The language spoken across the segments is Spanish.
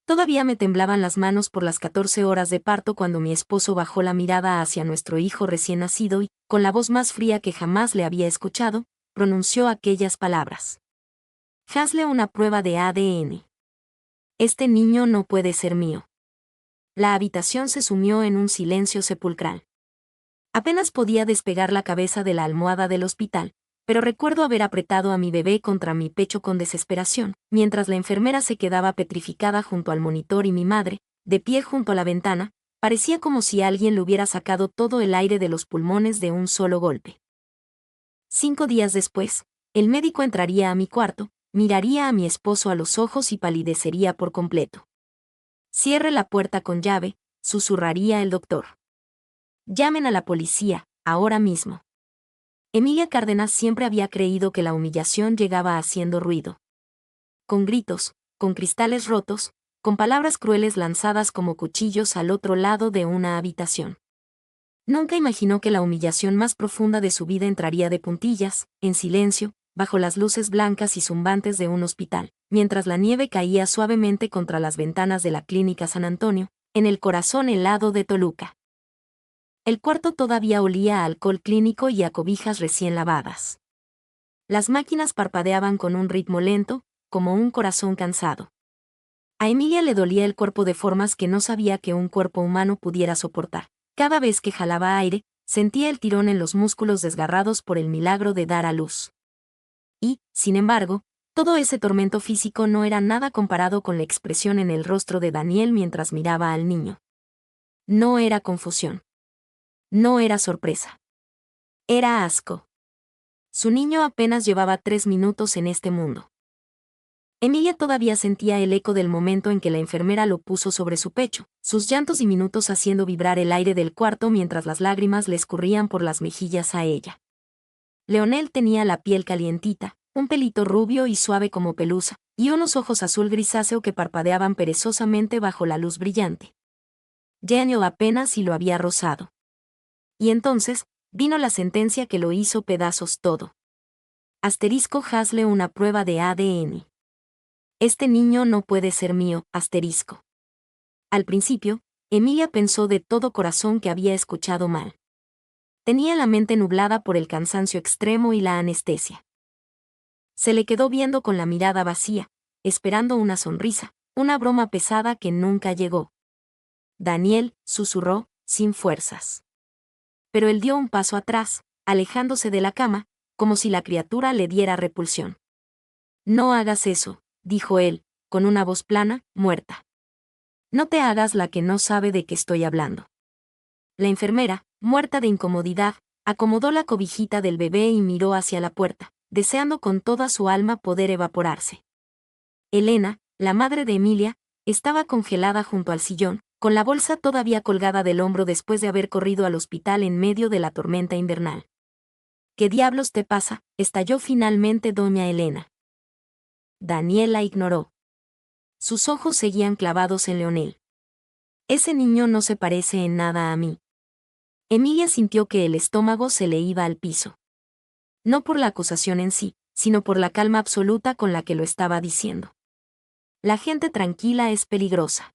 Todavía me temblaban las manos por las 14 horas de parto cuando mi esposo bajó la mirada hacia nuestro hijo recién nacido y, con la voz más fría que jamás le había escuchado, pronunció aquellas palabras. Hazle una prueba de ADN. Este niño no puede ser mío. La habitación se sumió en un silencio sepulcral. Apenas podía despegar la cabeza de la almohada del hospital, pero recuerdo haber apretado a mi bebé contra mi pecho con desesperación, mientras la enfermera se quedaba petrificada junto al monitor y mi madre, de pie junto a la ventana, parecía como si alguien le hubiera sacado todo el aire de los pulmones de un solo golpe. 5 días después, el médico entraría a mi cuarto, miraría a mi esposo a los ojos y palidecería por completo. Cierre la puerta con llave, susurraría el doctor. Llamen a la policía, ahora mismo. Emilia Cárdenas siempre había creído que la humillación llegaba haciendo ruido. Con gritos, con cristales rotos, con palabras crueles lanzadas como cuchillos al otro lado de una habitación. Nunca imaginó que la humillación más profunda de su vida entraría de puntillas, en silencio, bajo las luces blancas y zumbantes de un hospital, mientras la nieve caía suavemente contra las ventanas de la Clínica San Antonio, en el corazón helado de Toluca. El cuarto todavía olía a alcohol clínico y a cobijas recién lavadas. Las máquinas parpadeaban con un ritmo lento, como un corazón cansado. A Emilia le dolía el cuerpo de formas que no sabía que un cuerpo humano pudiera soportar. Cada vez que jalaba aire, sentía el tirón en los músculos desgarrados por el milagro de dar a luz. Y, sin embargo, todo ese tormento físico no era nada comparado con la expresión en el rostro de Daniel mientras miraba al niño. No era confusión. No era sorpresa. Era asco. Su niño apenas llevaba 3 minutos en este mundo. Emilia todavía sentía el eco del momento en que la enfermera lo puso sobre su pecho, sus llantos diminutos haciendo vibrar el aire del cuarto mientras las lágrimas le escurrían por las mejillas a ella. Leonel tenía la piel calientita, un pelito rubio y suave como pelusa, y unos ojos azul grisáceo que parpadeaban perezosamente bajo la luz brillante. Daniel apenas si lo había rozado. Y entonces, vino la sentencia que lo hizo pedazos todo. Asterisco, hazle una prueba de ADN. Este niño no puede ser mío, asterisco. Al principio, Emilia pensó de todo corazón que había escuchado mal. Tenía la mente nublada por el cansancio extremo y la anestesia. Se le quedó viendo con la mirada vacía, esperando una sonrisa, una broma pesada que nunca llegó. Daniel, susurró, sin fuerzas. Pero él dio un paso atrás, alejándose de la cama, como si la criatura le diera repulsión. No hagas eso, dijo él, con una voz plana, muerta. No te hagas la que no sabe de qué estoy hablando. La enfermera, muerta de incomodidad, acomodó la cobijita del bebé y miró hacia la puerta, deseando con toda su alma poder evaporarse. Elena, la madre de Emilia, estaba congelada junto al sillón, con la bolsa todavía colgada del hombro después de haber corrido al hospital en medio de la tormenta invernal. ¿Qué diablos te pasa?, estalló finalmente doña Elena. Daniel la ignoró. Sus ojos seguían clavados en Leonel. Ese niño no se parece en nada a mí. Emilia sintió que el estómago se le iba al piso. No por la acusación en sí, sino por la calma absoluta con la que lo estaba diciendo. La gente tranquila es peligrosa.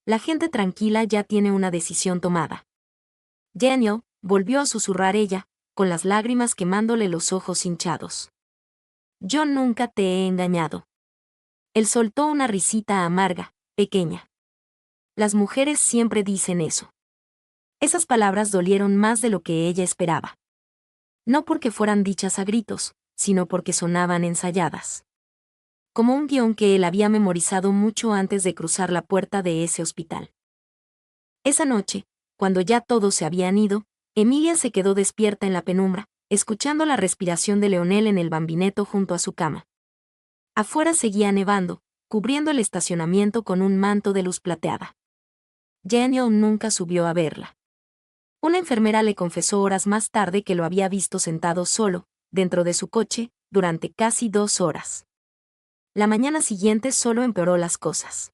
La gente tranquila ya tiene una decisión tomada. Daniel, volvió a susurrar ella, con las lágrimas quemándole los ojos hinchados. Yo nunca te he engañado. Él soltó una risita amarga, pequeña. Las mujeres siempre dicen eso. Esas palabras dolieron más de lo que ella esperaba. No porque fueran dichas a gritos, sino porque sonaban ensayadas. Como un guión que él había memorizado mucho antes de cruzar la puerta de ese hospital. Esa noche, cuando ya todos se habían ido, Emilia se quedó despierta en la penumbra, escuchando la respiración de Leonel en el bambineto junto a su cama. Afuera seguía nevando, cubriendo el estacionamiento con un manto de luz plateada. Daniel nunca subió a verla. Una enfermera le confesó horas más tarde que lo había visto sentado solo, dentro de su coche, durante casi 2 horas. La mañana siguiente solo empeoró las cosas.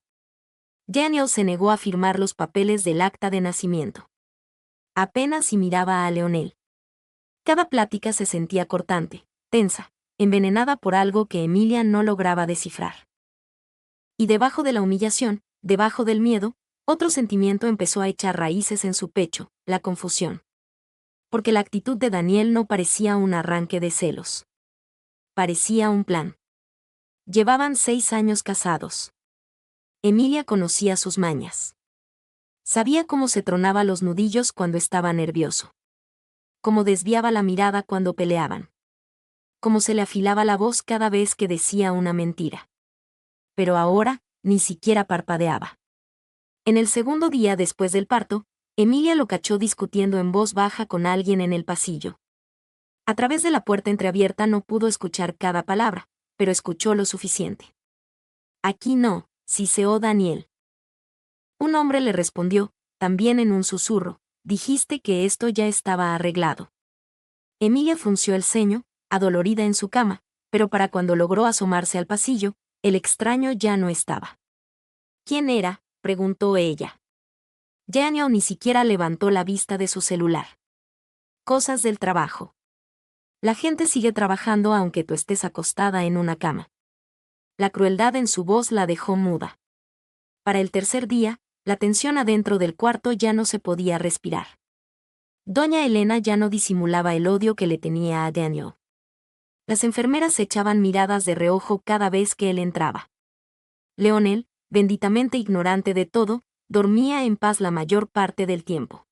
Daniel se negó a firmar los papeles del acta de nacimiento. Apenas si miraba a Leonel. Cada plática se sentía cortante, tensa, envenenada por algo que Emilia no lograba descifrar. Y debajo de la humillación, debajo del miedo, otro sentimiento empezó a echar raíces en su pecho, la confusión. Porque la actitud de Daniel no parecía un arranque de celos. Parecía un plan. Llevaban 6 años casados. Emilia conocía sus mañas. Sabía cómo se tronaba los nudillos cuando estaba nervioso. Cómo desviaba la mirada cuando peleaban. Cómo se le afilaba la voz cada vez que decía una mentira. Pero ahora, ni siquiera parpadeaba. En el segundo día después del parto, Emilia lo cachó discutiendo en voz baja con alguien en el pasillo. A través de la puerta entreabierta no pudo escuchar cada palabra, pero escuchó lo suficiente. «Aquí no», siseó Daniel. Un hombre le respondió, también en un susurro, «Dijiste que esto ya estaba arreglado». Emilia frunció el ceño, adolorida en su cama, pero para cuando logró asomarse al pasillo, el extraño ya no estaba. «¿Quién era?», preguntó ella. Daniel ni siquiera levantó la vista de su celular. «Cosas del trabajo. La gente sigue trabajando aunque tú estés acostada en una cama». La crueldad en su voz la dejó muda. Para el tercer día, la tensión adentro del cuarto ya no se podía respirar. Doña Elena ya no disimulaba el odio que le tenía a Daniel. Las enfermeras se echaban miradas de reojo cada vez que él entraba. Leonel, benditamente ignorante de todo, dormía en paz la mayor parte del tiempo.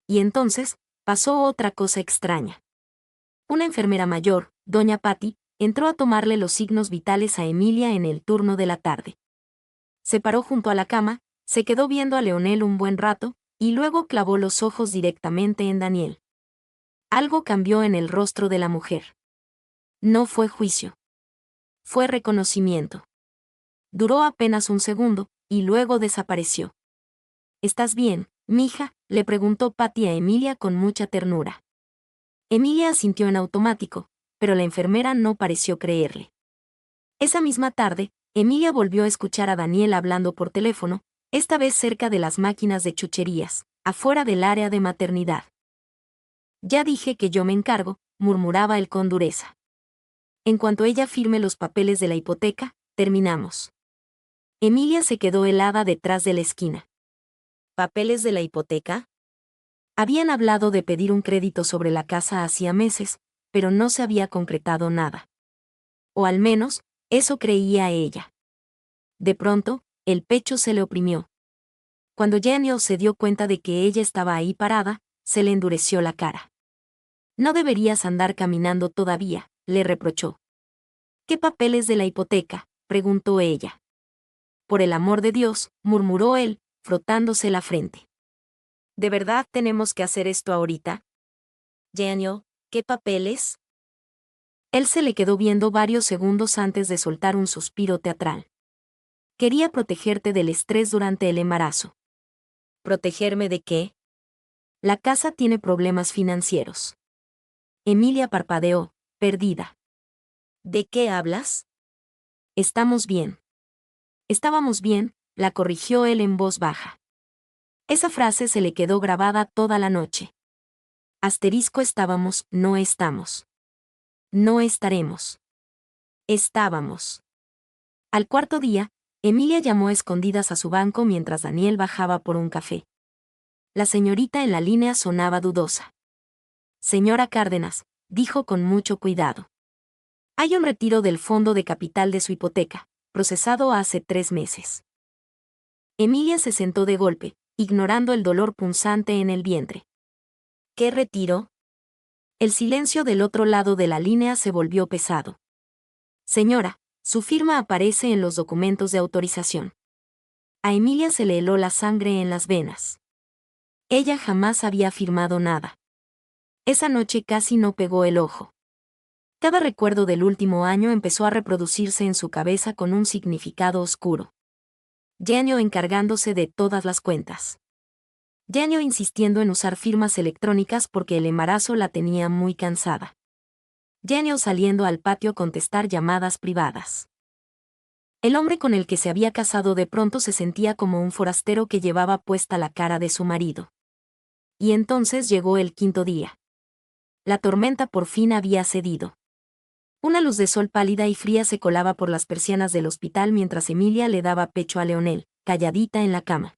Y entonces, pasó otra cosa extraña. Una enfermera mayor, doña Patty, entró a tomarle los signos vitales a Emilia en el turno de la tarde. Se paró junto a la cama, se quedó viendo a Leonel un buen rato, y luego clavó los ojos directamente en Daniel. Algo cambió en el rostro de la mujer. No fue juicio. Fue reconocimiento. Duró apenas un segundo, y luego desapareció. «¿Estás bien, mija?», le preguntó Patty a Emilia con mucha ternura. Emilia asintió en automático, pero la enfermera no pareció creerle. Esa misma tarde, Emilia volvió a escuchar a Daniel hablando por teléfono, esta vez cerca de las máquinas de chucherías, afuera del área de maternidad. «Ya dije que yo me encargo», murmuraba él con dureza. «En cuanto ella firme los papeles de la hipoteca, terminamos». Emilia se quedó helada detrás de la esquina. ¿Papeles de la hipoteca? Habían hablado de pedir un crédito sobre la casa hacía meses, pero no se había concretado nada. O al menos, eso creía ella. De pronto, el pecho se le oprimió. Cuando Daniel se dio cuenta de que ella estaba ahí parada, se le endureció la cara. «No deberías andar caminando todavía», le reprochó. «¿Qué papeles de la hipoteca?», preguntó ella. «Por el amor de Dios», murmuró él, frotándose la frente. «¿De verdad tenemos que hacer esto ahorita? Daniel, ¿qué papeles?». Él se le quedó viendo varios segundos antes de soltar un suspiro teatral. «Quería protegerte del estrés durante el embarazo». «¿Protegerme de qué?». «La casa tiene problemas financieros». Emilia parpadeó, perdida. «¿De qué hablas?». «Estamos bien». «Estábamos bien», la corrigió él en voz baja. Esa frase se le quedó grabada toda la noche. Asterisco estábamos, no estamos. No estaremos. Estábamos. Al cuarto día, Emilia llamó a escondidas a su banco mientras Daniel bajaba por un café. La señorita en la línea sonaba dudosa. «Señora Cárdenas», dijo con mucho cuidado. «Hay un retiro del fondo de capital de su hipoteca, procesado hace 3 meses». Emilia se sentó de golpe, ignorando el dolor punzante en el vientre. «¿Qué retiro?». El silencio del otro lado de la línea se volvió pesado. «Señora, su firma aparece en los documentos de autorización». A Emilia se le heló la sangre en las venas. Ella jamás había firmado nada. Esa noche casi no pegó el ojo. Cada recuerdo del último año empezó a reproducirse en su cabeza con un significado oscuro. Daniel encargándose de todas las cuentas. Daniel insistiendo en usar firmas electrónicas porque el embarazo la tenía muy cansada. Daniel saliendo al patio a contestar llamadas privadas. El hombre con el que se había casado de pronto se sentía como un forastero que llevaba puesta la cara de su marido. Y entonces llegó el 5.º día. La tormenta por fin había cedido. Una luz de sol pálida y fría se colaba por las persianas del hospital mientras Emilia le daba pecho a Leonel, calladita en la cama.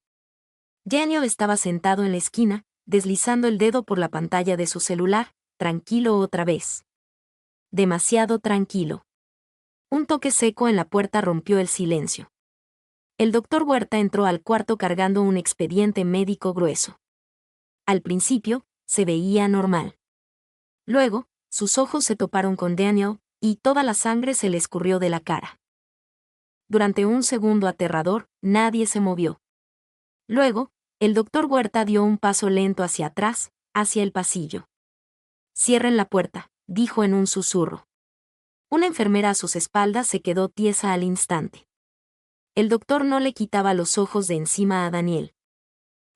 Daniel estaba sentado en la esquina, deslizando el dedo por la pantalla de su celular, tranquilo otra vez. Demasiado tranquilo. Un toque seco en la puerta rompió el silencio. El doctor Huerta entró al cuarto cargando un expediente médico grueso. Al principio, se veía normal. Luego, sus ojos se toparon con Daniel, y toda la sangre se le escurrió de la cara. Durante un segundo aterrador, nadie se movió. Luego, el doctor Huerta dio un paso lento hacia atrás, hacia el pasillo. «Cierren la puerta», dijo en un susurro. Una enfermera a sus espaldas se quedó tiesa al instante. El doctor no le quitaba los ojos de encima a Daniel.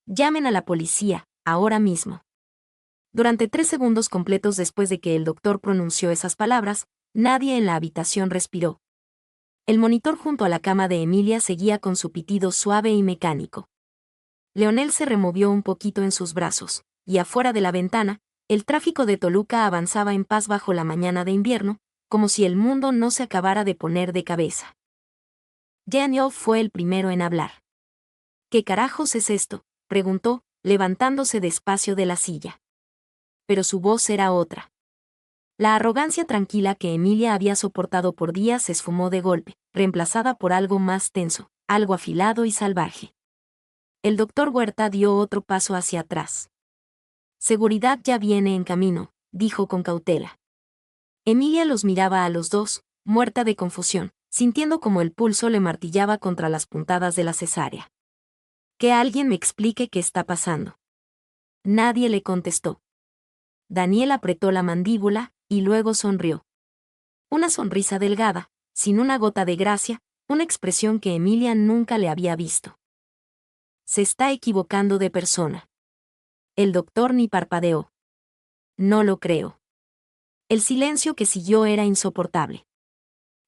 «Llamen a la policía, ahora mismo». Durante 3 segundos completos después de que el doctor pronunció esas palabras, nadie en la habitación respiró. El monitor junto a la cama de Emilia seguía con su pitido suave y mecánico. Leonel se removió un poquito en sus brazos, y afuera de la ventana, el tráfico de Toluca avanzaba en paz bajo la mañana de invierno, como si el mundo no se acabara de poner de cabeza. Daniel fue el primero en hablar. «¿Qué carajos es esto?», preguntó, levantándose despacio de la silla. Pero su voz era otra. La arrogancia tranquila que Emilia había soportado por días se esfumó de golpe, reemplazada por algo más tenso, algo afilado y salvaje. El doctor Huerta dio otro paso hacia atrás. «Seguridad ya viene en camino», dijo con cautela. Emilia los miraba a los dos, muerta de confusión, sintiendo como el pulso le martillaba contra las puntadas de la cesárea. «Que alguien me explique qué está pasando». Nadie le contestó. Daniel apretó la mandíbula, y luego sonrió. Una sonrisa delgada, sin una gota de gracia, una expresión que Emilia nunca le había visto. «Se está equivocando de persona». El doctor ni parpadeó. «No lo creo». El silencio que siguió era insoportable.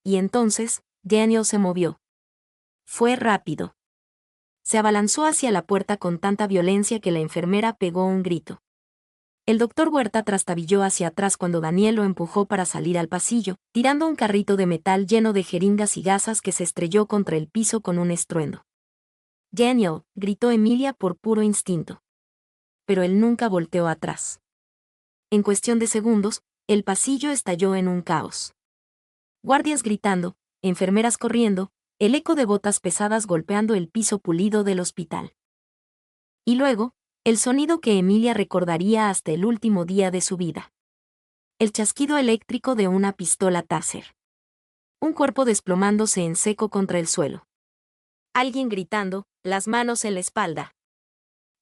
Y entonces, Daniel se movió. Fue rápido. Se abalanzó hacia la puerta con tanta violencia que la enfermera pegó un grito. El doctor Huerta trastabilló hacia atrás cuando Daniel lo empujó para salir al pasillo, tirando un carrito de metal lleno de jeringas y gasas que se estrelló contra el piso con un estruendo. «Daniel», gritó Emilia por puro instinto. Pero él nunca volteó atrás. En cuestión de segundos, el pasillo estalló en un caos. Guardias gritando, enfermeras corriendo, el eco de botas pesadas golpeando el piso pulido del hospital. Y luego, el sonido que Emilia recordaría hasta el último día de su vida. El chasquido eléctrico de una pistola Taser. Un cuerpo desplomándose en seco contra el suelo. Alguien gritando, las manos en la espalda.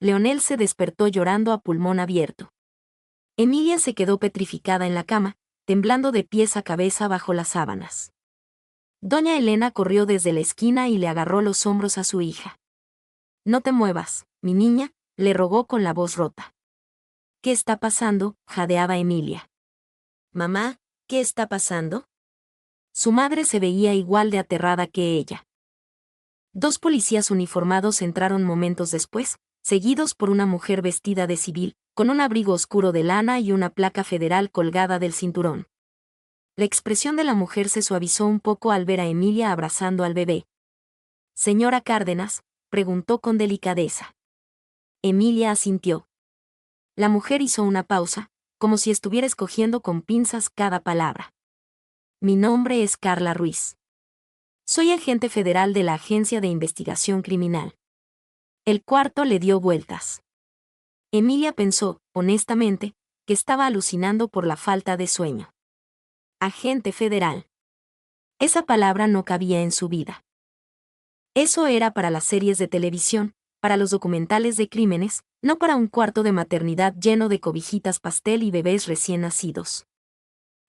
Leonel se despertó llorando a pulmón abierto. Emilia se quedó petrificada en la cama, temblando de pies a cabeza bajo las sábanas. Doña Elena corrió desde la esquina y le agarró los hombros a su hija. «No te muevas, mi niña», le rogó con la voz rota. «¿Qué está pasando?», jadeaba Emilia. «Mamá, ¿qué está pasando?». Su madre se veía igual de aterrada que ella. 2 policías uniformados entraron momentos después, seguidos por una mujer vestida de civil, con un abrigo oscuro de lana y una placa federal colgada del cinturón. La expresión de la mujer se suavizó un poco al ver a Emilia abrazando al bebé. «Señora Cárdenas», preguntó con delicadeza. Emilia asintió. La mujer hizo una pausa, como si estuviera escogiendo con pinzas cada palabra. «Mi nombre es Carla Ruiz. Soy agente federal de la Agencia de Investigación Criminal». El cuarto le dio vueltas. Emilia pensó, honestamente, que estaba alucinando por la falta de sueño. Agente federal. Esa palabra no cabía en su vida. Eso era para las series de televisión, para los documentales de crímenes, no para un cuarto de maternidad lleno de cobijitas pastel y bebés recién nacidos.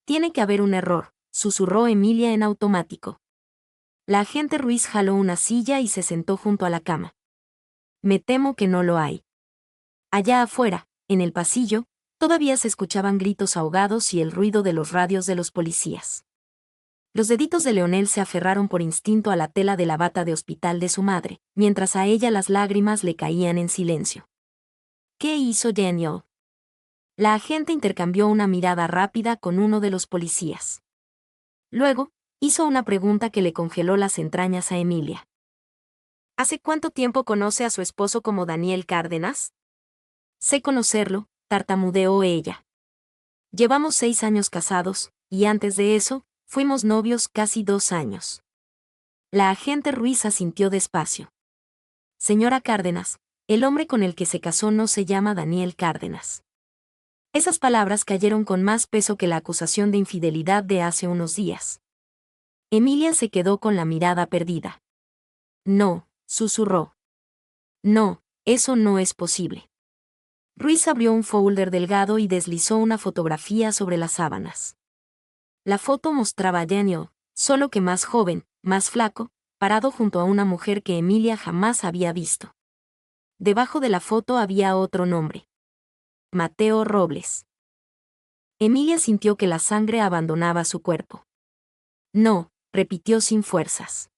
«Tiene que haber un error», susurró Emilia en automático. La agente Ruiz jaló una silla y se sentó junto a la cama. «Me temo que no lo hay». Allá afuera, en el pasillo, todavía se escuchaban gritos ahogados y el ruido de los radios de los policías. Los deditos de Leonel se aferraron por instinto a la tela de la bata de hospital de su madre, mientras a ella las lágrimas le caían en silencio. «¿Qué hizo Daniel?». La agente intercambió una mirada rápida con uno de los policías. Luego, hizo una pregunta que le congeló las entrañas a Emilia. ¿Hace cuánto tiempo conoce a su esposo como Daniel Cárdenas? Sé conocerlo, tartamudeó ella. Llevamos 6 años casados, y antes de eso, fuimos novios casi 2 años. La agente Ruiz asintió despacio. Señora Cárdenas, el hombre con el que se casó no se llama Daniel Cárdenas. Esas palabras cayeron con más peso que la acusación de infidelidad de hace unos días. Emilia se quedó con la mirada perdida. No, susurró. No, eso no es posible. Ruiz abrió un folder delgado y deslizó una fotografía sobre las sábanas. La foto mostraba a Daniel, solo que más joven, más flaco, parado junto a una mujer que Emilia jamás había visto. Debajo de la foto había otro nombre. Mateo Robles. Emilia sintió que la sangre abandonaba su cuerpo. No, repitió sin fuerzas.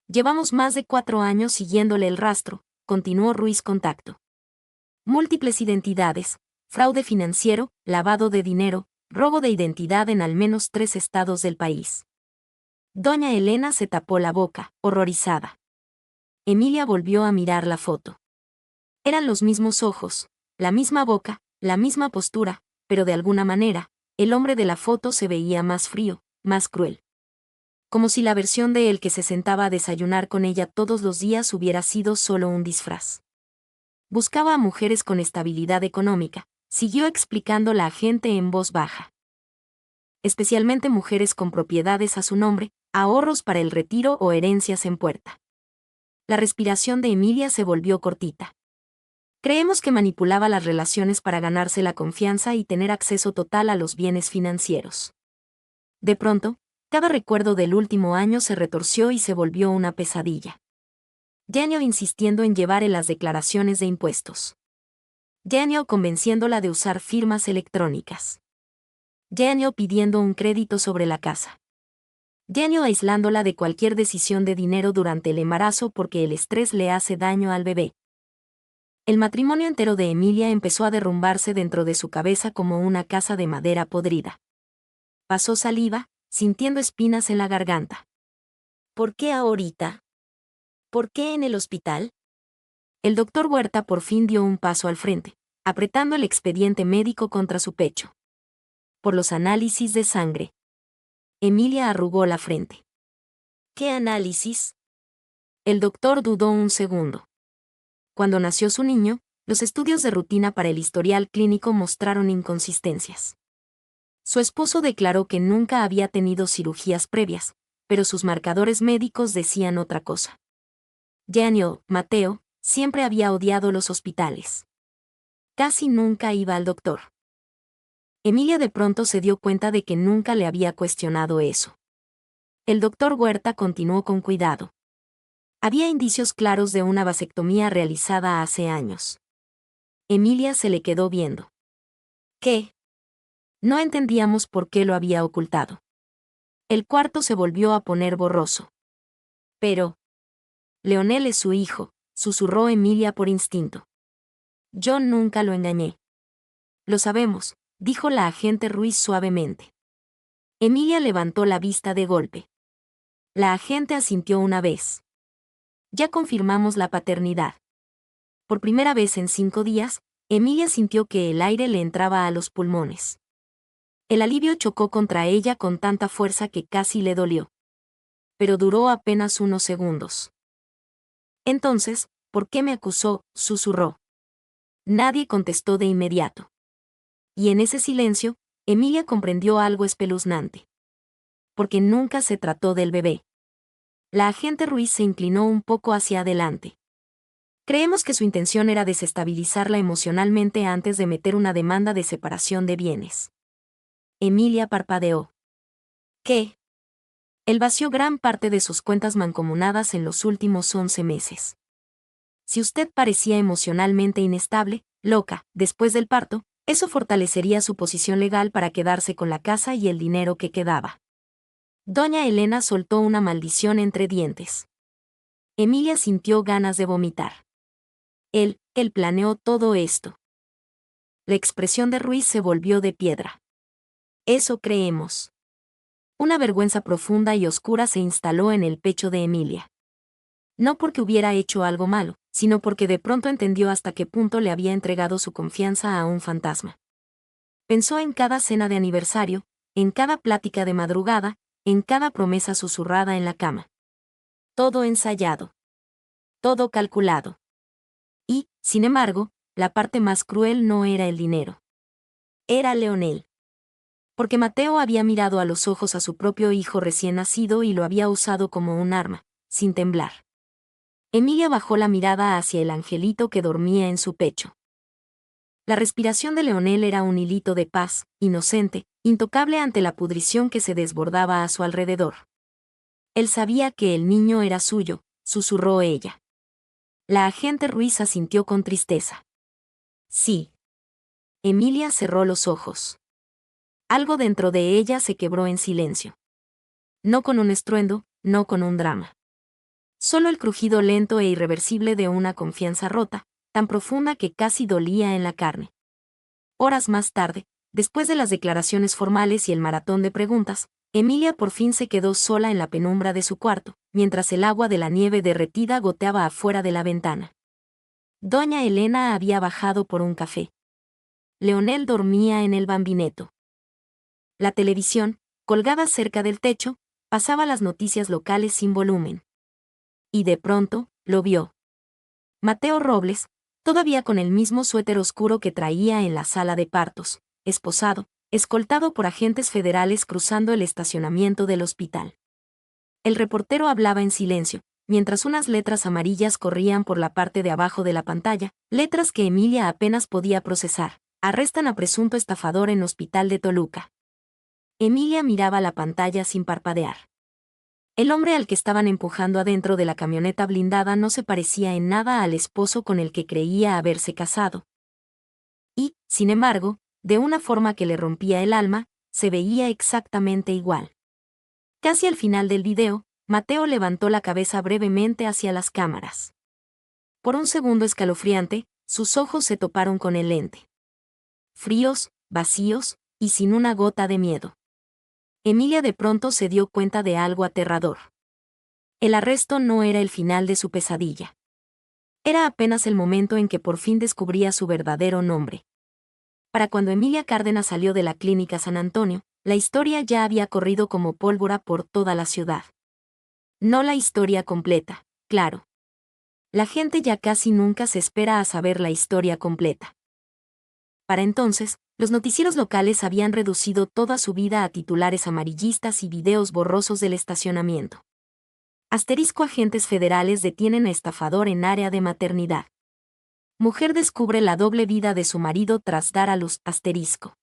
Llevamos más de 4 años siguiéndole el rastro, continuó Ruiz. Contacto. Múltiples identidades, fraude financiero, lavado de dinero, robo de identidad en al menos 3 estados del país. Doña Elena se tapó la boca, horrorizada. Emilia volvió a mirar la foto. Eran los mismos ojos, la misma boca, la misma postura, pero de alguna manera, el hombre de la foto se veía más frío, más cruel. Como si la versión de él que se sentaba a desayunar con ella todos los días hubiera sido solo un disfraz. Buscaba a mujeres con estabilidad económica, siguió explicando la agente en voz baja. Especialmente mujeres con propiedades a su nombre, ahorros para el retiro o herencias en puerta. La respiración de Emilia se volvió cortita. Creemos que manipulaba las relaciones para ganarse la confianza y tener acceso total a los bienes financieros. De pronto, cada recuerdo del último año se retorció y se volvió una pesadilla. Daniel insistiendo en llevar las declaraciones de impuestos. Daniel convenciéndola de usar firmas electrónicas. Daniel pidiendo un crédito sobre la casa. Daniel aislándola de cualquier decisión de dinero durante el embarazo porque el estrés le hace daño al bebé. El matrimonio entero de Emilia empezó a derrumbarse dentro de su cabeza como una casa de madera podrida. Pasó saliva, sintiendo espinas en la garganta. ¿Por qué ahorita? ¿Por qué en el hospital? El doctor Huerta por fin dio un paso al frente, apretando el expediente médico contra su pecho. Por los análisis de sangre. Emilia arrugó la frente. ¿Qué análisis? El doctor dudó un segundo. Cuando nació su niño, los estudios de rutina para el historial clínico mostraron inconsistencias. Su esposo declaró que nunca había tenido cirugías previas, pero sus marcadores médicos decían otra cosa. Daniel, Mateo, siempre había odiado los hospitales. Casi nunca iba al doctor. Emilia de pronto se dio cuenta de que nunca le había cuestionado eso. El doctor Huerta continuó con cuidado. Había indicios claros de una vasectomía realizada hace años. Emilia se le quedó viendo. ¿Qué? No entendíamos por qué lo había ocultado. El cuarto se volvió a poner borroso. Pero... Leonel es su hijo, susurró Emilia por instinto. Yo nunca lo engañé. Lo sabemos, dijo la agente Ruiz suavemente. Emilia levantó la vista de golpe. La agente asintió una vez. Ya confirmamos la paternidad. Por primera vez en 5 días, Emilia sintió que el aire le entraba a los pulmones. El alivio chocó contra ella con tanta fuerza que casi le dolió. Pero duró apenas unos segundos. Entonces, ¿por qué me acusó?, susurró. Nadie contestó de inmediato. Y en ese silencio, Emilia comprendió algo espeluznante. Porque nunca se trató del bebé. La agente Ruiz se inclinó un poco hacia adelante. Creemos que su intención era desestabilizarla emocionalmente antes de meter una demanda de separación de bienes. Emilia parpadeó. ¿Qué? Él vació gran parte de sus cuentas mancomunadas en los últimos 11 meses. Si usted parecía emocionalmente inestable, loca, después del parto, eso fortalecería su posición legal para quedarse con la casa y el dinero que quedaba. Doña Elena soltó una maldición entre dientes. Emilia sintió ganas de vomitar. Él planeó todo esto. La expresión de Ruiz se volvió de piedra. Eso creemos. Una vergüenza profunda y oscura se instaló en el pecho de Emilia. No porque hubiera hecho algo malo, sino porque de pronto entendió hasta qué punto le había entregado su confianza a un fantasma. Pensó en cada cena de aniversario, en cada plática de madrugada, en cada promesa susurrada en la cama. Todo ensayado. Todo calculado. Y, sin embargo, la parte más cruel no era el dinero. Era Leonel. Porque Mateo había mirado a los ojos a su propio hijo recién nacido y lo había usado como un arma, sin temblar. Emilia bajó la mirada hacia el angelito que dormía en su pecho. La respiración de Leonel era un hilito de paz, inocente, intocable ante la pudrición que se desbordaba a su alrededor. Él sabía que el niño era suyo, susurró ella. La agente Ruiz asintió con tristeza. Sí. Emilia cerró los ojos. Algo dentro de ella se quebró en silencio. No con un estruendo, no con un drama. Solo el crujido lento e irreversible de una confianza rota, tan profunda que casi dolía en la carne. Horas más tarde, después de las declaraciones formales y el maratón de preguntas, Emilia por fin se quedó sola en la penumbra de su cuarto, mientras el agua de la nieve derretida goteaba afuera de la ventana. Doña Elena había bajado por un café. Leonel dormía en el bambineto. La televisión, colgada cerca del techo, pasaba las noticias locales sin volumen. Y de pronto, lo vio. Mateo Robles, todavía con el mismo suéter oscuro que traía en la sala de partos, esposado, escoltado por agentes federales cruzando el estacionamiento del hospital. El reportero hablaba en silencio, mientras unas letras amarillas corrían por la parte de abajo de la pantalla, letras que Emilia apenas podía procesar. Arrestan a presunto estafador en hospital de Toluca. Emilia miraba la pantalla sin parpadear. El hombre al que estaban empujando adentro de la camioneta blindada no se parecía en nada al esposo con el que creía haberse casado. Y, sin embargo, de una forma que le rompía el alma, se veía exactamente igual. Casi al final del video, Mateo levantó la cabeza brevemente hacia las cámaras. Por un segundo escalofriante, sus ojos se toparon con el lente. Fríos, vacíos, y sin una gota de miedo. Emilia de pronto se dio cuenta de algo aterrador. El arresto no era el final de su pesadilla. Era apenas el momento en que por fin descubría su verdadero nombre. Para cuando Emilia Cárdenas salió de la clínica San Antonio, la historia ya había corrido como pólvora por toda la ciudad. No la historia completa, claro. La gente ya casi nunca se espera a saber la historia completa. Para entonces, los noticieros locales habían reducido toda su vida a titulares amarillistas y videos borrosos del estacionamiento. Asterisco: agentes federales detienen a estafador en área de maternidad. Mujer descubre la doble vida de su marido tras dar a luz. Asterisco.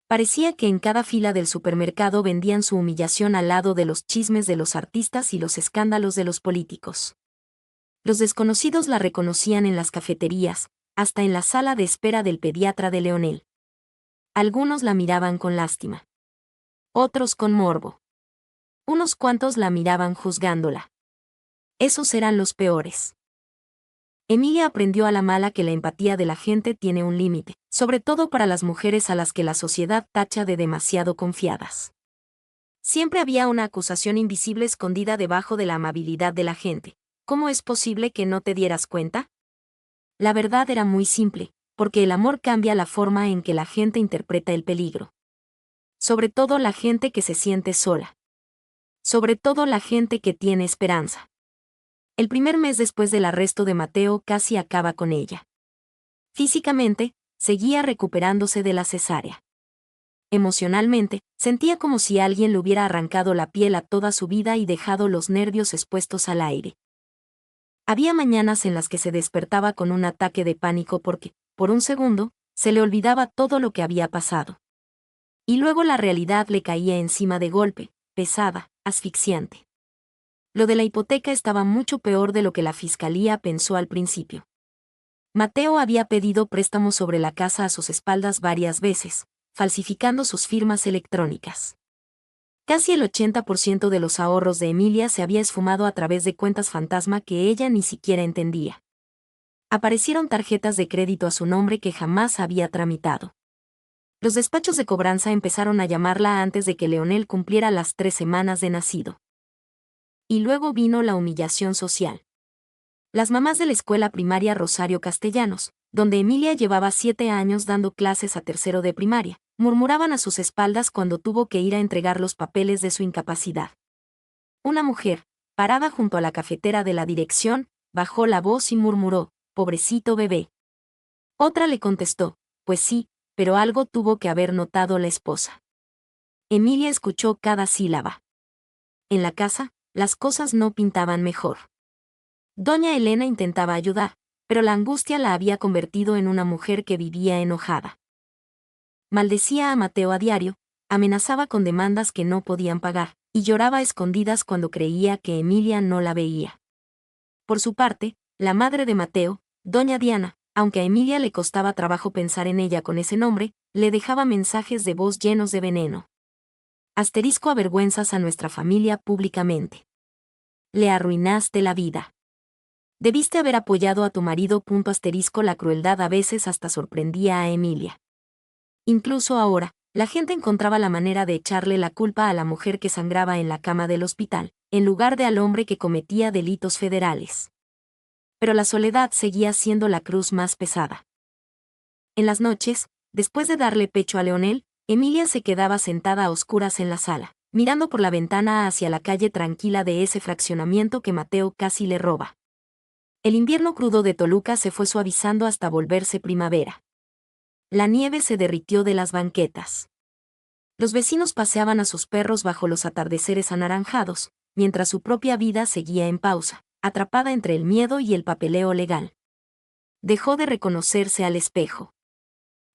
Parecía que en cada fila del supermercado vendían su humillación al lado de los chismes de los artistas y los escándalos de los políticos. Los desconocidos la reconocían en las cafeterías, hasta en la sala de espera del pediatra de Leonel. Algunos la miraban con lástima. Otros con morbo. Unos cuantos la miraban juzgándola. Esos eran los peores. Emilia aprendió a la mala que la empatía de la gente tiene un límite, sobre todo para las mujeres a las que la sociedad tacha de demasiado confiadas. Siempre había una acusación invisible escondida debajo de la amabilidad de la gente. ¿Cómo es posible que no te dieras cuenta? La verdad era muy simple, porque el amor cambia la forma en que la gente interpreta el peligro. Sobre todo la gente que se siente sola. Sobre todo la gente que tiene esperanza. El primer mes después del arresto de Mateo casi acaba con ella. Físicamente, seguía recuperándose de la cesárea. Emocionalmente, sentía como si alguien le hubiera arrancado la piel a toda su vida y dejado los nervios expuestos al aire. Había mañanas en las que se despertaba con un ataque de pánico porque, por un segundo, se le olvidaba todo lo que había pasado. Y luego la realidad le caía encima de golpe, pesada, asfixiante. Lo de la hipoteca estaba mucho peor de lo que la fiscalía pensó al principio. Mateo había pedido préstamos sobre la casa a sus espaldas varias veces, falsificando sus firmas electrónicas. Casi el 80% de los ahorros de Emilia se había esfumado a través de cuentas fantasma que ella ni siquiera entendía. Aparecieron tarjetas de crédito a su nombre que jamás había tramitado. Los despachos de cobranza empezaron a llamarla antes de que Leonel cumpliera las 3 semanas de nacido. Y luego vino la humillación social. Las mamás de la escuela primaria Rosario Castellanos, donde Emilia llevaba 7 años dando clases a tercero de primaria, murmuraban a sus espaldas cuando tuvo que ir a entregar los papeles de su incapacidad. Una mujer, parada junto a la cafetera de la dirección, bajó la voz y murmuró: «Pobrecito bebé». Otra le contestó: «Pues sí, pero algo tuvo que haber notado la esposa». Emilia escuchó cada sílaba. En la casa, las cosas no pintaban mejor. Doña Elena intentaba ayudar, pero la angustia la había convertido en una mujer que vivía enojada. Maldecía a Mateo a diario, amenazaba con demandas que no podían pagar, y lloraba a escondidas cuando creía que Emilia no la veía. Por su parte, la madre de Mateo, doña Diana, aunque a Emilia le costaba trabajo pensar en ella con ese nombre, le dejaba mensajes de voz llenos de veneno. Avergüenzas a nuestra familia públicamente. Le arruinaste la vida. Debiste haber apoyado a tu marido. La crueldad a veces hasta sorprendía a Emilia. Incluso ahora, la gente encontraba la manera de echarle la culpa a la mujer que sangraba en la cama del hospital, en lugar de al hombre que cometía delitos federales. Pero la soledad seguía siendo la cruz más pesada. En las noches, después de darle pecho a Leonel, Emilia se quedaba sentada a oscuras en la sala, mirando por la ventana hacia la calle tranquila de ese fraccionamiento que Mateo casi le roba. El invierno crudo de Toluca se fue suavizando hasta volverse primavera. La nieve se derritió de las banquetas. Los vecinos paseaban a sus perros bajo los atardeceres anaranjados, mientras su propia vida seguía en pausa, atrapada entre el miedo y el papeleo legal. Dejó de reconocerse al espejo.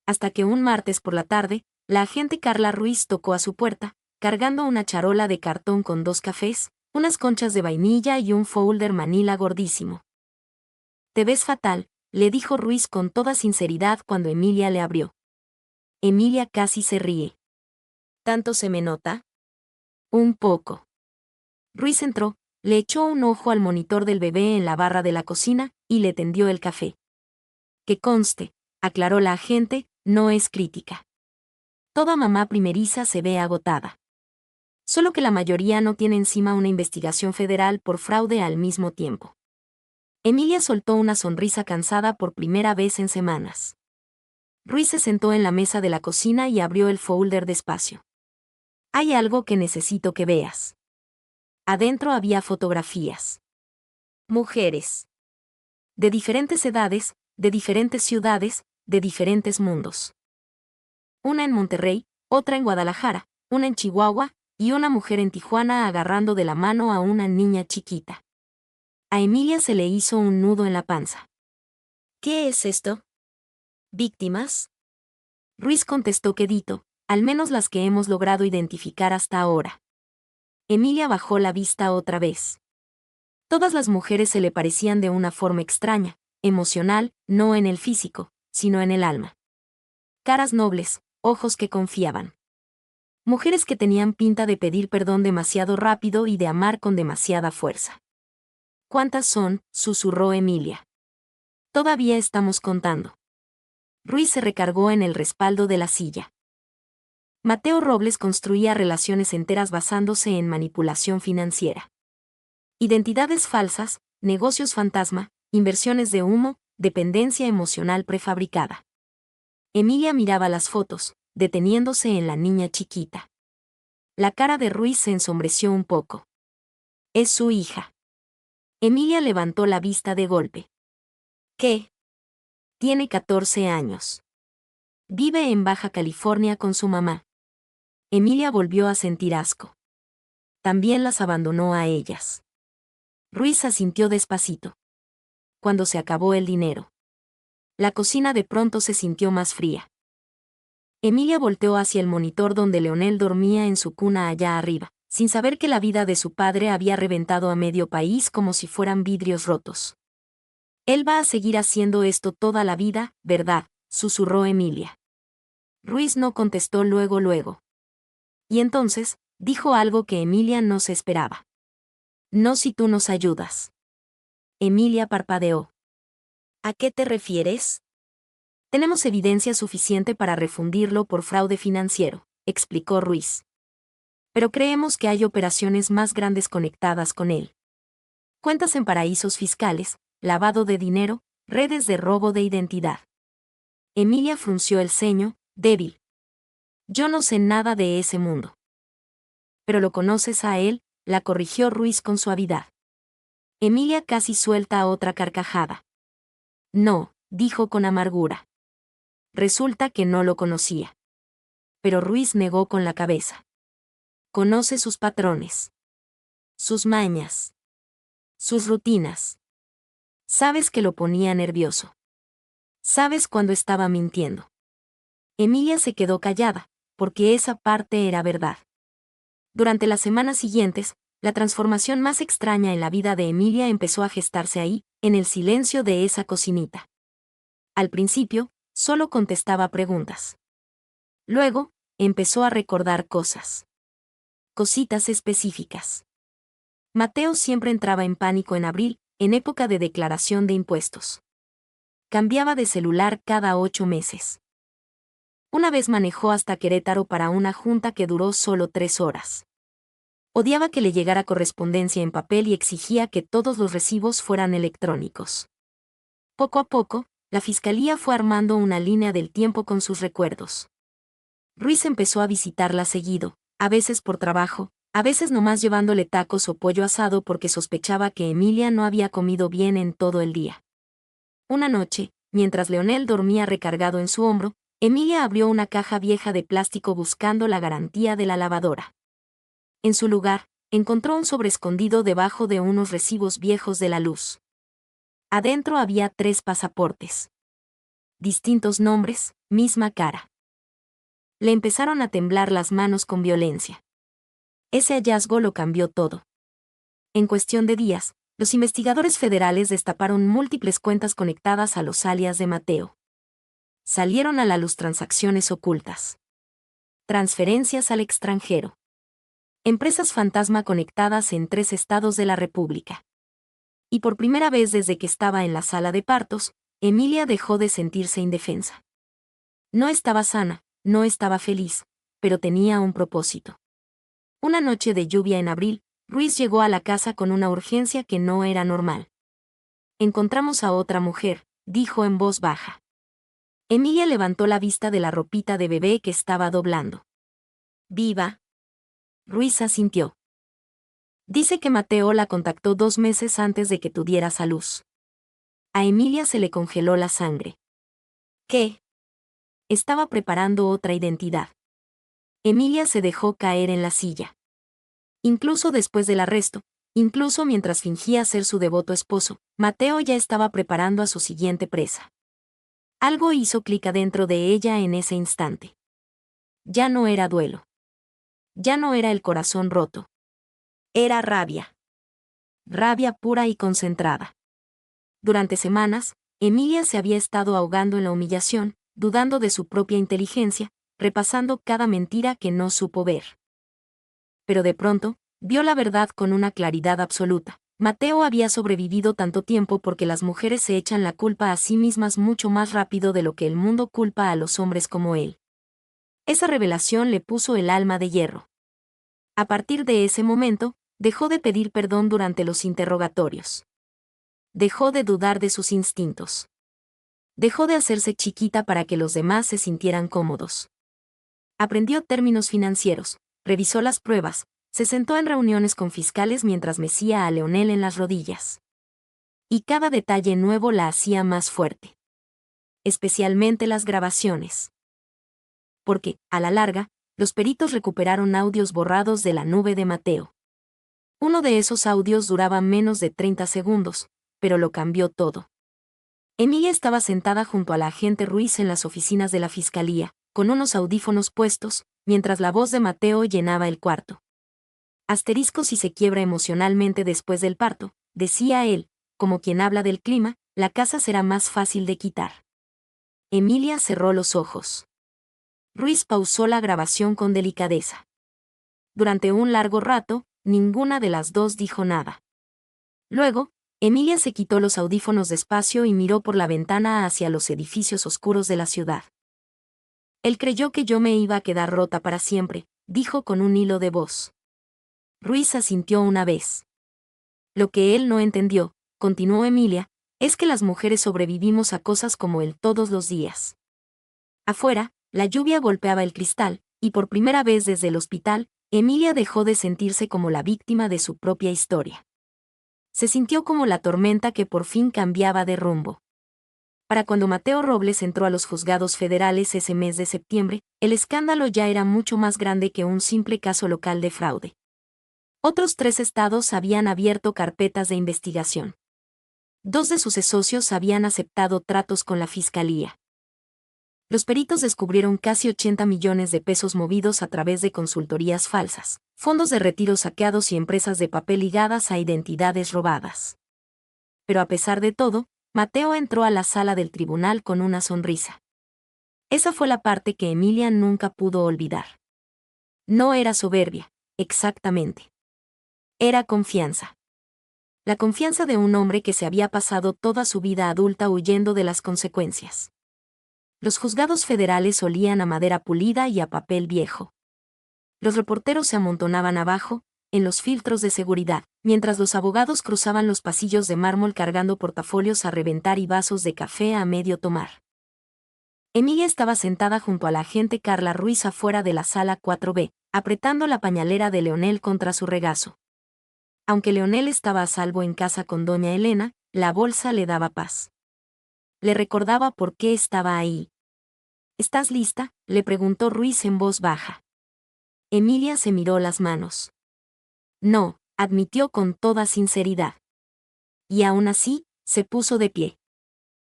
Hasta que un martes por la tarde, la agente Carla Ruiz tocó a su puerta, cargando una charola de cartón con 2 cafés, unas conchas de vainilla y un folder manila gordísimo. «Te ves fatal», le dijo Ruiz con toda sinceridad cuando Emilia le abrió. Emilia casi se ríe. «¿Tanto se me nota?» «Un poco». Ruiz entró, le echó un ojo al monitor del bebé en la barra de la cocina y le tendió el café. «Que conste», aclaró la agente, «no es crítica. Toda mamá primeriza se ve agotada. Solo que la mayoría no tiene encima una investigación federal por fraude al mismo tiempo». Emilia soltó una sonrisa cansada por primera vez en semanas. Ruiz se sentó en la mesa de la cocina y abrió el folder despacio. «Hay algo que necesito que veas». Adentro había fotografías. Mujeres. De diferentes edades, de diferentes ciudades, de diferentes mundos. Una en Monterrey, otra en Guadalajara, una en Chihuahua, y una mujer en Tijuana agarrando de la mano a una niña chiquita. A Emilia se le hizo un nudo en la panza. «¿Qué es esto?» «¿Víctimas?» Ruiz contestó quedito, «al menos las que hemos logrado identificar hasta ahora». Emilia bajó la vista otra vez. Todas las mujeres se le parecían de una forma extraña, emocional, no en el físico, sino en el alma. Caras nobles, ojos que confiaban. Mujeres que tenían pinta de pedir perdón demasiado rápido y de amar con demasiada fuerza. «¿Cuántas son?», susurró Emilia. «Todavía estamos contando». Ruiz se recargó en el respaldo de la silla. Mateo Robles construía relaciones enteras basándose en manipulación financiera. Identidades falsas, negocios fantasma, inversiones de humo, dependencia emocional prefabricada. Emilia miraba las fotos, deteniéndose en la niña chiquita. La cara de Ruiz se ensombreció un poco. «Es su hija». Emilia levantó la vista de golpe. «¿Qué?» «Tiene 14 años. Vive en Baja California con su mamá». Emilia volvió a sentir asco. También las abandonó a ellas. Ruiz asintió despacito. Cuando se acabó el dinero. La cocina de pronto se sintió más fría. Emilia volteó hacia el monitor donde Leonel dormía en su cuna allá arriba, sin saber que la vida de su padre había reventado a medio país como si fueran vidrios rotos. «Él va a seguir haciendo esto toda la vida, ¿verdad?», susurró Emilia. Ruiz no contestó luego. Y entonces, dijo algo que Emilia no se esperaba. «No si tú nos ayudas». Emilia parpadeó. «¿A qué te refieres?». Tenemos evidencia suficiente para refundirlo por fraude financiero, explicó Ruiz. Pero creemos que hay operaciones más grandes conectadas con él. Cuentas en paraísos fiscales, lavado de dinero, redes de robo de identidad. Emilia frunció el ceño, débil. Yo no sé nada de ese mundo. Pero lo conoces a él, la corrigió Ruiz con suavidad. Emilia casi suelta otra carcajada. No, dijo con amargura. Resulta que no lo conocía. Pero Ruiz negó con la cabeza. Conoce sus patrones. Sus mañas. Sus rutinas. Sabes que lo ponía nervioso. Sabes cuando estaba mintiendo. Emilia se quedó callada, porque esa parte era verdad. Durante las semanas siguientes, la transformación más extraña en la vida de Emilia empezó a gestarse ahí, en el silencio de esa cocinita. Al principio, solo contestaba preguntas. Luego, empezó a recordar cosas. Cositas específicas. Mateo siempre entraba en pánico en abril, en época de declaración de impuestos. Cambiaba de celular cada 8 meses. Una vez manejó hasta Querétaro para una junta que duró solo 3 horas. Odiaba que le llegara correspondencia en papel y exigía que todos los recibos fueran electrónicos. Poco a poco, la fiscalía fue armando una línea del tiempo con sus recuerdos. Ruiz empezó a visitarla seguido, a veces por trabajo, a veces nomás llevándole tacos o pollo asado porque sospechaba que Emilia no había comido bien en todo el día. Una noche, mientras Leonel dormía recargado en su hombro, Emilia abrió una caja vieja de plástico buscando la garantía de la lavadora. En su lugar, encontró un sobre escondido debajo de unos recibos viejos de la luz. Adentro había 3 pasaportes. Distintos nombres, misma cara. Le empezaron a temblar las manos con violencia. Ese hallazgo lo cambió todo. En cuestión de días, los investigadores federales destaparon múltiples cuentas conectadas a los alias de Mateo. Salieron a la luz transacciones ocultas. Transferencias al extranjero. Empresas fantasma conectadas en 3 estados de la República. Y por primera vez desde que estaba en la sala de partos, Emilia dejó de sentirse indefensa. No estaba sana, no estaba feliz, pero tenía un propósito. Una noche de lluvia en abril, Ruiz llegó a la casa con una urgencia que no era normal. Encontramos a otra mujer, dijo en voz baja. Emilia levantó la vista de la ropita de bebé que estaba doblando. ¿Viva? Ruiz asintió. Dice que Mateo la contactó 2 meses antes de que tú dieras a luz. A Emilia se le congeló la sangre. ¿Qué? Estaba preparando otra identidad. Emilia se dejó caer en la silla. Incluso después del arresto, incluso mientras fingía ser su devoto esposo, Mateo ya estaba preparando a su siguiente presa. Algo hizo clic adentro de ella en ese instante. Ya no era duelo. Ya no era el corazón roto. Era rabia. Rabia pura y concentrada. Durante semanas, Emilia se había estado ahogando en la humillación, dudando de su propia inteligencia, repasando cada mentira que no supo ver. Pero de pronto, vio la verdad con una claridad absoluta. Mateo había sobrevivido tanto tiempo porque las mujeres se echan la culpa a sí mismas mucho más rápido de lo que el mundo culpa a los hombres como él. Esa revelación le puso el alma de hierro. A partir de ese momento, dejó de pedir perdón durante los interrogatorios. Dejó de dudar de sus instintos. Dejó de hacerse chiquita para que los demás se sintieran cómodos. Aprendió términos financieros, revisó las pruebas, se sentó en reuniones con fiscales mientras mecía a Leonel en las rodillas. Y cada detalle nuevo la hacía más fuerte. Especialmente las grabaciones. Porque, a la larga, los peritos recuperaron audios borrados de la nube de Mateo. Uno de esos audios duraba menos de 30 segundos, pero lo cambió todo. Emilia estaba sentada junto a la agente Ruiz en las oficinas de la fiscalía, con unos audífonos puestos, mientras la voz de Mateo llenaba el cuarto. Asterisco si se quiebra emocionalmente después del parto, decía él, como quien habla del clima, la casa será más fácil de quitar. Emilia cerró los ojos. Ruiz pausó la grabación con delicadeza. Durante un largo rato, ninguna de las dos dijo nada. Luego, Emilia se quitó los audífonos despacio y miró por la ventana hacia los edificios oscuros de la ciudad. Él creyó que yo me iba a quedar rota para siempre, dijo con un hilo de voz. Ruiz asintió una vez. Lo que él no entendió, continuó Emilia, es que las mujeres sobrevivimos a cosas como él todos los días. Afuera, la lluvia golpeaba el cristal, y por primera vez desde el hospital, Emilia dejó de sentirse como la víctima de su propia historia. Se sintió como la tormenta que por fin cambiaba de rumbo. Para cuando Mateo Robles entró a los juzgados federales ese mes de septiembre, el escándalo ya era mucho más grande que un simple caso local de fraude. Otros 3 estados habían abierto carpetas de investigación. 2 de sus socios habían aceptado tratos con la fiscalía. Los peritos descubrieron casi 80 millones de pesos movidos a través de consultorías falsas, fondos de retiro saqueados y empresas de papel ligadas a identidades robadas. Pero a pesar de todo, Mateo entró a la sala del tribunal con una sonrisa. Esa fue la parte que Emilia nunca pudo olvidar. No era soberbia, exactamente. Era confianza. La confianza de un hombre que se había pasado toda su vida adulta huyendo de las consecuencias. Los juzgados federales olían a madera pulida y a papel viejo. Los reporteros se amontonaban abajo, en los filtros de seguridad, mientras los abogados cruzaban los pasillos de mármol cargando portafolios a reventar y vasos de café a medio tomar. Emilia estaba sentada junto a la agente Carla Ruiz afuera de la sala 4B, apretando la pañalera de Leonel contra su regazo. Aunque Leonel estaba a salvo en casa con doña Elena, la bolsa le daba paz. Le recordaba por qué estaba ahí. ¿Estás lista?, le preguntó Ruiz en voz baja. Emilia se miró las manos. No, admitió con toda sinceridad. Y aún así, se puso de pie.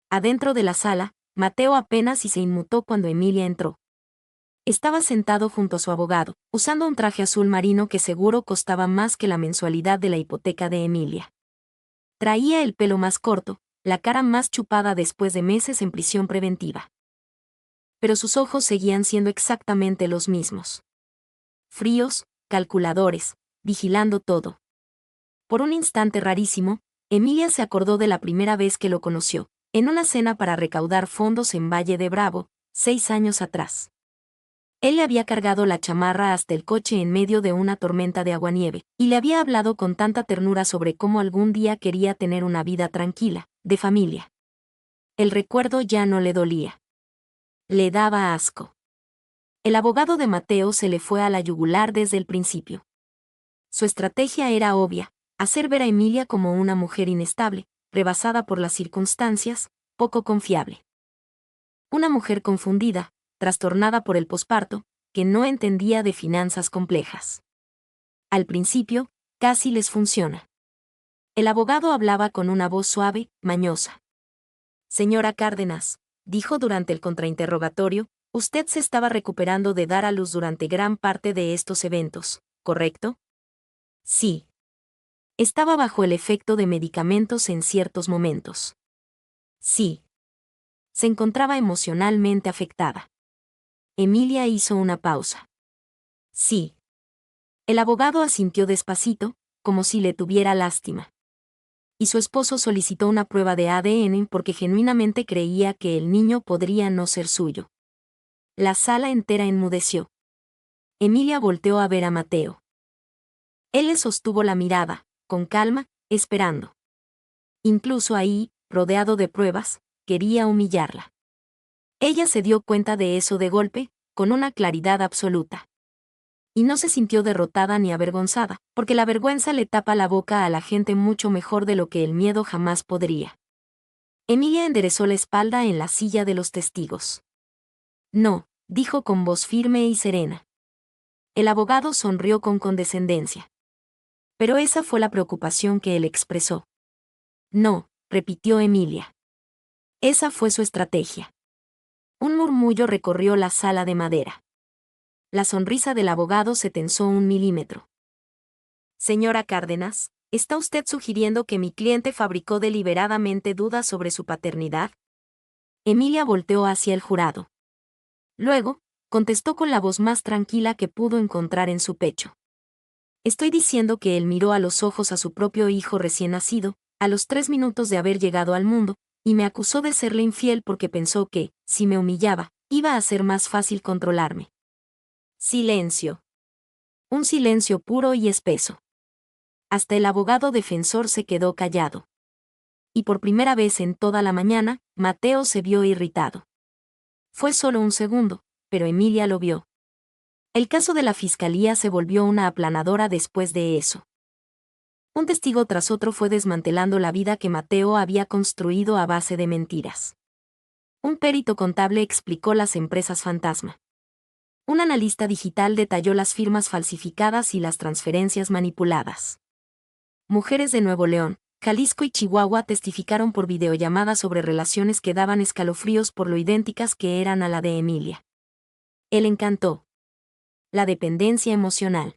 Adentro de la sala, Mateo apenas si se inmutó cuando Emilia entró. Estaba sentado junto a su abogado, usando un traje azul marino que seguro costaba más que la mensualidad de la hipoteca de Emilia. Traía el pelo más corto, la cara más chupada después de meses en prisión preventiva. Pero sus ojos seguían siendo exactamente los mismos. Fríos, calculadores, vigilando todo. Por un instante rarísimo, Emilia se acordó de la primera vez que lo conoció, en una cena para recaudar fondos en Valle de Bravo, 6 años atrás. Él le había cargado la chamarra hasta el coche en medio de una tormenta de aguanieve, y le había hablado con tanta ternura sobre cómo algún día quería tener una vida tranquila, de familia. El recuerdo ya no le dolía. Le daba asco. El abogado de Mateo se le fue a la yugular desde el principio. Su estrategia era obvia, hacer ver a Emilia como una mujer inestable, rebasada por las circunstancias, poco confiable. Una mujer confundida, trastornada por el posparto, que no entendía de finanzas complejas. Al principio, casi les funciona. El abogado hablaba con una voz suave, mañosa. Señora Cárdenas, dijo durante el contrainterrogatorio, usted se estaba recuperando de dar a luz durante gran parte de estos eventos, ¿correcto? Sí. Estaba bajo el efecto de medicamentos en ciertos momentos. Sí. Se encontraba emocionalmente afectada. Emilia hizo una pausa. Sí. El abogado asintió despacito, como si le tuviera lástima. Y su esposo solicitó una prueba de ADN porque genuinamente creía que el niño podría no ser suyo. La sala entera enmudeció. Emilia volteó a ver a Mateo. Él le sostuvo la mirada, con calma, esperando. Incluso ahí, rodeado de pruebas, quería humillarla. Ella se dio cuenta de eso de golpe, con una claridad absoluta. Y no se sintió derrotada ni avergonzada, porque la vergüenza le tapa la boca a la gente mucho mejor de lo que el miedo jamás podría. Emilia enderezó la espalda en la silla de los testigos. No, dijo con voz firme y serena. El abogado sonrió con condescendencia. Pero esa fue la preocupación que él expresó. No, repitió Emilia. Esa fue su estrategia. Un murmullo recorrió la sala de madera. La sonrisa del abogado se tensó 1 milímetro. Señora Cárdenas, ¿está usted sugiriendo que mi cliente fabricó deliberadamente dudas sobre su paternidad? Emilia volteó hacia el jurado. Luego, contestó con la voz más tranquila que pudo encontrar en su pecho. Estoy diciendo que él miró a los ojos a su propio hijo recién nacido, a los 3 minutos de haber llegado al mundo, y me acusó de serle infiel porque pensó que, si me humillaba, iba a ser más fácil controlarme. Silencio. Un silencio puro y espeso. Hasta el abogado defensor se quedó callado. Y por primera vez en toda la mañana, Mateo se vio irritado. Fue solo un segundo, pero Emilia lo vio. El caso de la fiscalía se volvió una aplanadora después de eso. Un testigo tras otro fue desmantelando la vida que Mateo había construido a base de mentiras. Un perito contable explicó las empresas fantasma. Un analista digital detalló las firmas falsificadas y las transferencias manipuladas. Mujeres de Nuevo León, Jalisco y Chihuahua testificaron por videollamada sobre relaciones que daban escalofríos por lo idénticas que eran a la de Emilia. El encanto. La dependencia emocional.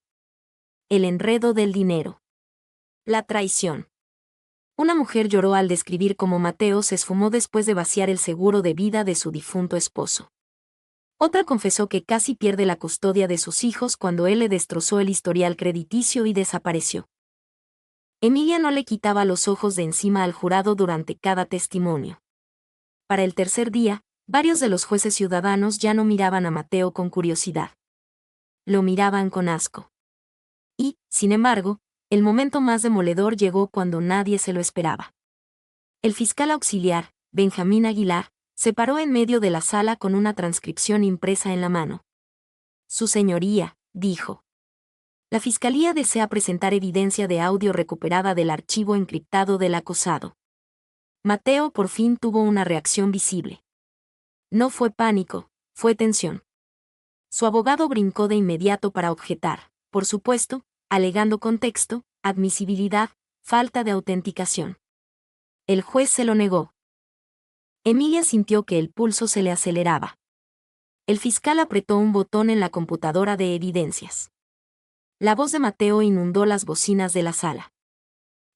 El enredo del dinero. La traición. Una mujer lloró al describir cómo Mateo se esfumó después de vaciar el seguro de vida de su difunto esposo. Otra confesó que casi pierde la custodia de sus hijos cuando él le destrozó el historial crediticio y desapareció. Emilia no le quitaba los ojos de encima al jurado durante cada testimonio. Para el tercer día, varios de los jueces ciudadanos ya no miraban a Mateo con curiosidad. Lo miraban con asco. Y, sin embargo, el momento más demoledor llegó cuando nadie se lo esperaba. El fiscal auxiliar, Benjamín Aguilar, se paró en medio de la sala con una transcripción impresa en la mano. Su señoría, dijo. La fiscalía desea presentar evidencia de audio recuperada del archivo encriptado del acusado. Mateo por fin tuvo una reacción visible. No fue pánico, fue tensión. Su abogado brincó de inmediato para objetar, por supuesto, alegando contexto, admisibilidad, falta de autenticación. El juez se lo negó. Emilia sintió que el pulso se le aceleraba. El fiscal apretó un botón en la computadora de evidencias. La voz de Mateo inundó las bocinas de la sala.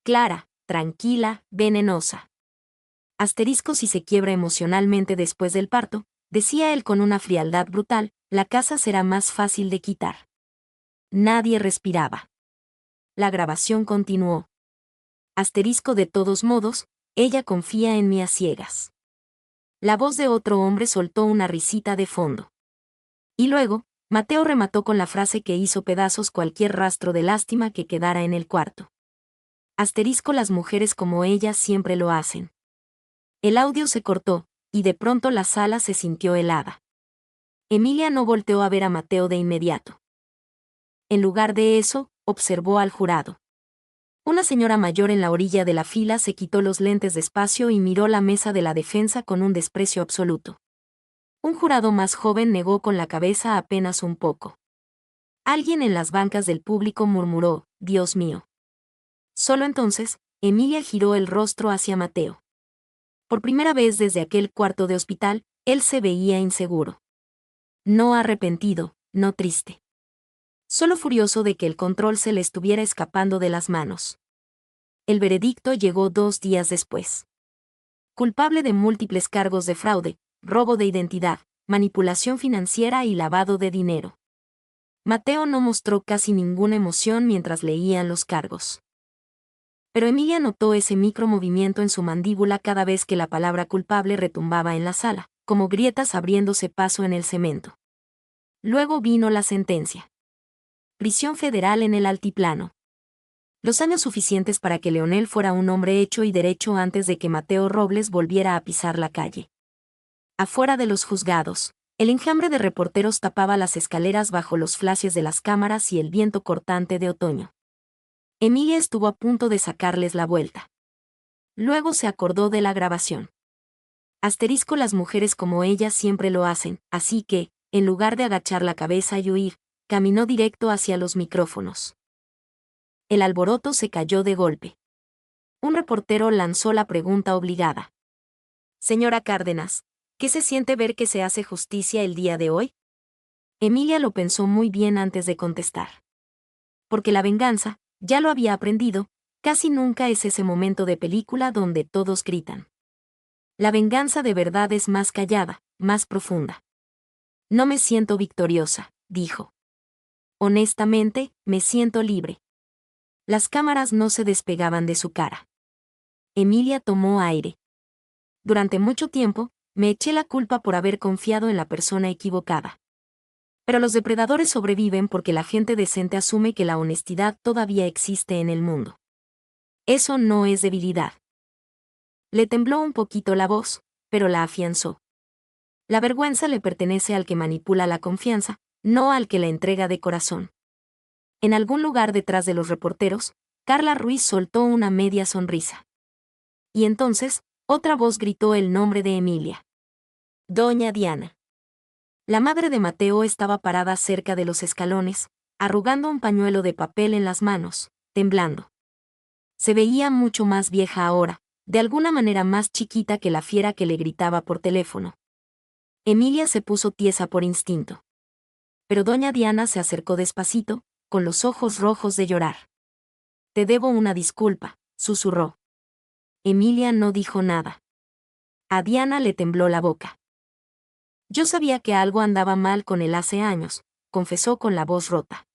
Clara, tranquila, venenosa. Asterisco si se quiebra emocionalmente después del parto, decía él con una frialdad brutal, la casa será más fácil de quitar. Nadie respiraba. La grabación continuó. Asterisco de todos modos, ella confía en mí a ciegas. La voz de otro hombre soltó una risita de fondo. Y luego, Mateo remató con la frase que hizo pedazos cualquier rastro de lástima que quedara en el cuarto. Asterisco las mujeres como ella siempre lo hacen. El audio se cortó, y de pronto la sala se sintió helada. Emilia no volteó a ver a Mateo de inmediato. En lugar de eso, observó al jurado. Una señora mayor en la orilla de la fila se quitó los lentes despacio y miró la mesa de la defensa con un desprecio absoluto. Un jurado más joven negó con la cabeza apenas un poco. Alguien en las bancas del público murmuró, «Dios mío». Solo entonces, Emilia giró el rostro hacia Mateo. Por primera vez desde aquel cuarto de hospital, él se veía inseguro. No arrepentido, no triste. Solo furioso de que el control se le estuviera escapando de las manos. El veredicto llegó 2 días después. Culpable de múltiples cargos de fraude, robo de identidad, manipulación financiera y lavado de dinero. Mateo no mostró casi ninguna emoción mientras leían los cargos. Pero Emilia notó ese micromovimiento en su mandíbula cada vez que la palabra culpable retumbaba en la sala, como grietas abriéndose paso en el cemento. Luego vino la sentencia. Prisión federal en el altiplano. Los años suficientes para que Leonel fuera un hombre hecho y derecho antes de que Mateo Robles volviera a pisar la calle. Afuera de los juzgados, el enjambre de reporteros tapaba las escaleras bajo los flashes de las cámaras y el viento cortante de otoño. Emilia estuvo a punto de sacarles la vuelta. Luego se acordó de la grabación. Asterisco las mujeres como ella siempre lo hacen, así que, en lugar de agachar la cabeza y huir, caminó directo hacia los micrófonos. El alboroto se cayó de golpe. Un reportero lanzó la pregunta obligada. Señora Cárdenas, ¿qué se siente ver que se hace justicia el día de hoy? Emilia lo pensó muy bien antes de contestar. Porque la venganza, ya lo había aprendido, casi nunca es ese momento de película donde todos gritan. La venganza de verdad es más callada, más profunda. No me siento victoriosa, dijo. Honestamente, me siento libre. Las cámaras no se despegaban de su cara. Emilia tomó aire. Durante mucho tiempo, me eché la culpa por haber confiado en la persona equivocada. Pero los depredadores sobreviven porque la gente decente asume que la honestidad todavía existe en el mundo. Eso no es debilidad. Le tembló un poquito la voz, pero la afianzó. La vergüenza le pertenece al que manipula la confianza, no al que la entrega de corazón. En algún lugar detrás de los reporteros, Carla Ruiz soltó una media sonrisa. Y entonces, otra voz gritó el nombre de Emilia. Doña Diana. La madre de Mateo estaba parada cerca de los escalones, arrugando un pañuelo de papel en las manos, temblando. Se veía mucho más vieja ahora, de alguna manera más chiquita que la fiera que le gritaba por teléfono. Emilia se puso tiesa por instinto. Pero doña Diana se acercó despacito, con los ojos rojos de llorar. Te debo una disculpa, susurró. Emilia no dijo nada. A Diana le tembló la boca. Yo sabía que algo andaba mal con él hace años, confesó con la voz rota.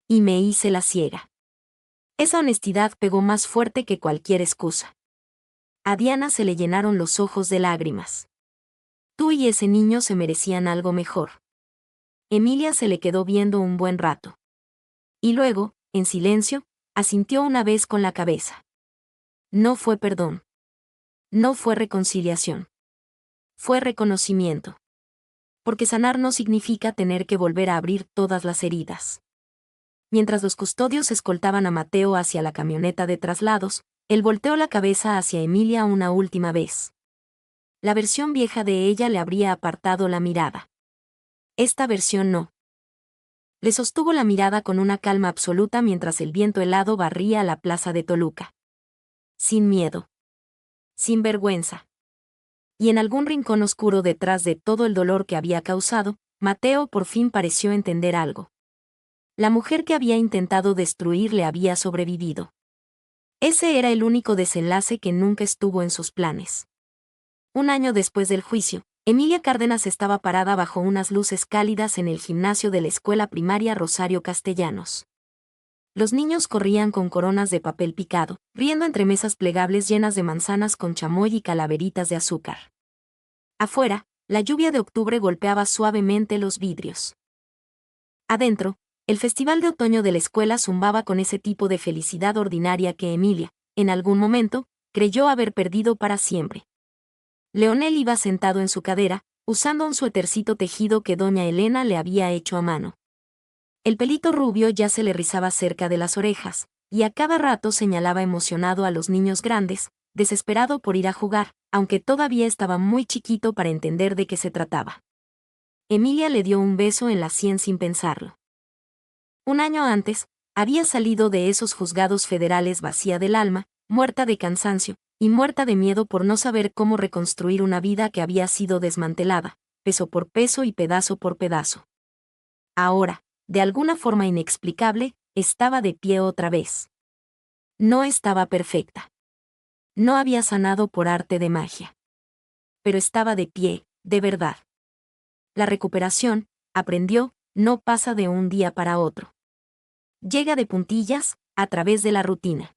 Y me hice la ciega. Esa honestidad pegó más fuerte que cualquier excusa. A Diana se le llenaron los ojos de lágrimas. Tú y ese niño se merecían algo mejor. Emilia se le quedó viendo un buen rato. Y luego, en silencio, asintió una vez con la cabeza. No fue perdón. No fue reconciliación. Fue reconocimiento. Porque sanar no significa tener que volver a abrir todas las heridas. Mientras los custodios escoltaban a Mateo hacia la camioneta de traslados, él volteó la cabeza hacia Emilia una última vez. La versión vieja de ella le habría apartado la mirada. Esta versión no. Le sostuvo la mirada con una calma absoluta mientras el viento helado barría la plaza de Toluca. Sin miedo. Sin vergüenza. Y en algún rincón oscuro detrás de todo el dolor que había causado, Mateo por fin pareció entender algo. La mujer que había intentado destruirle había sobrevivido. Ese era el único desenlace que nunca estuvo en sus planes. Un año después del juicio, Emilia Cárdenas estaba parada bajo unas luces cálidas en el gimnasio de la escuela primaria Rosario Castellanos. Los niños corrían con coronas de papel picado, riendo entre mesas plegables llenas de manzanas con chamoy y calaveritas de azúcar. Afuera, la lluvia de octubre golpeaba suavemente los vidrios. Adentro, el festival de otoño de la escuela zumbaba con ese tipo de felicidad ordinaria que Emilia, en algún momento, creyó haber perdido para siempre. Leonel iba sentado en su cadera, usando un suétercito tejido que doña Elena le había hecho a mano. El pelito rubio ya se le rizaba cerca de las orejas, y a cada rato señalaba emocionado a los niños grandes, desesperado por ir a jugar, aunque todavía estaba muy chiquito para entender de qué se trataba. Emilia le dio un beso en la sien sin pensarlo. Un año antes, había salido de esos juzgados federales vacía del alma, muerta de cansancio, y muerta de miedo por no saber cómo reconstruir una vida que había sido desmantelada, peso por peso y pedazo por pedazo. Ahora, de alguna forma inexplicable, estaba de pie otra vez. No estaba perfecta. No había sanado por arte de magia. Pero estaba de pie, de verdad. La recuperación, aprendió, no pasa de un día para otro. Llega de puntillas, a través de la rutina.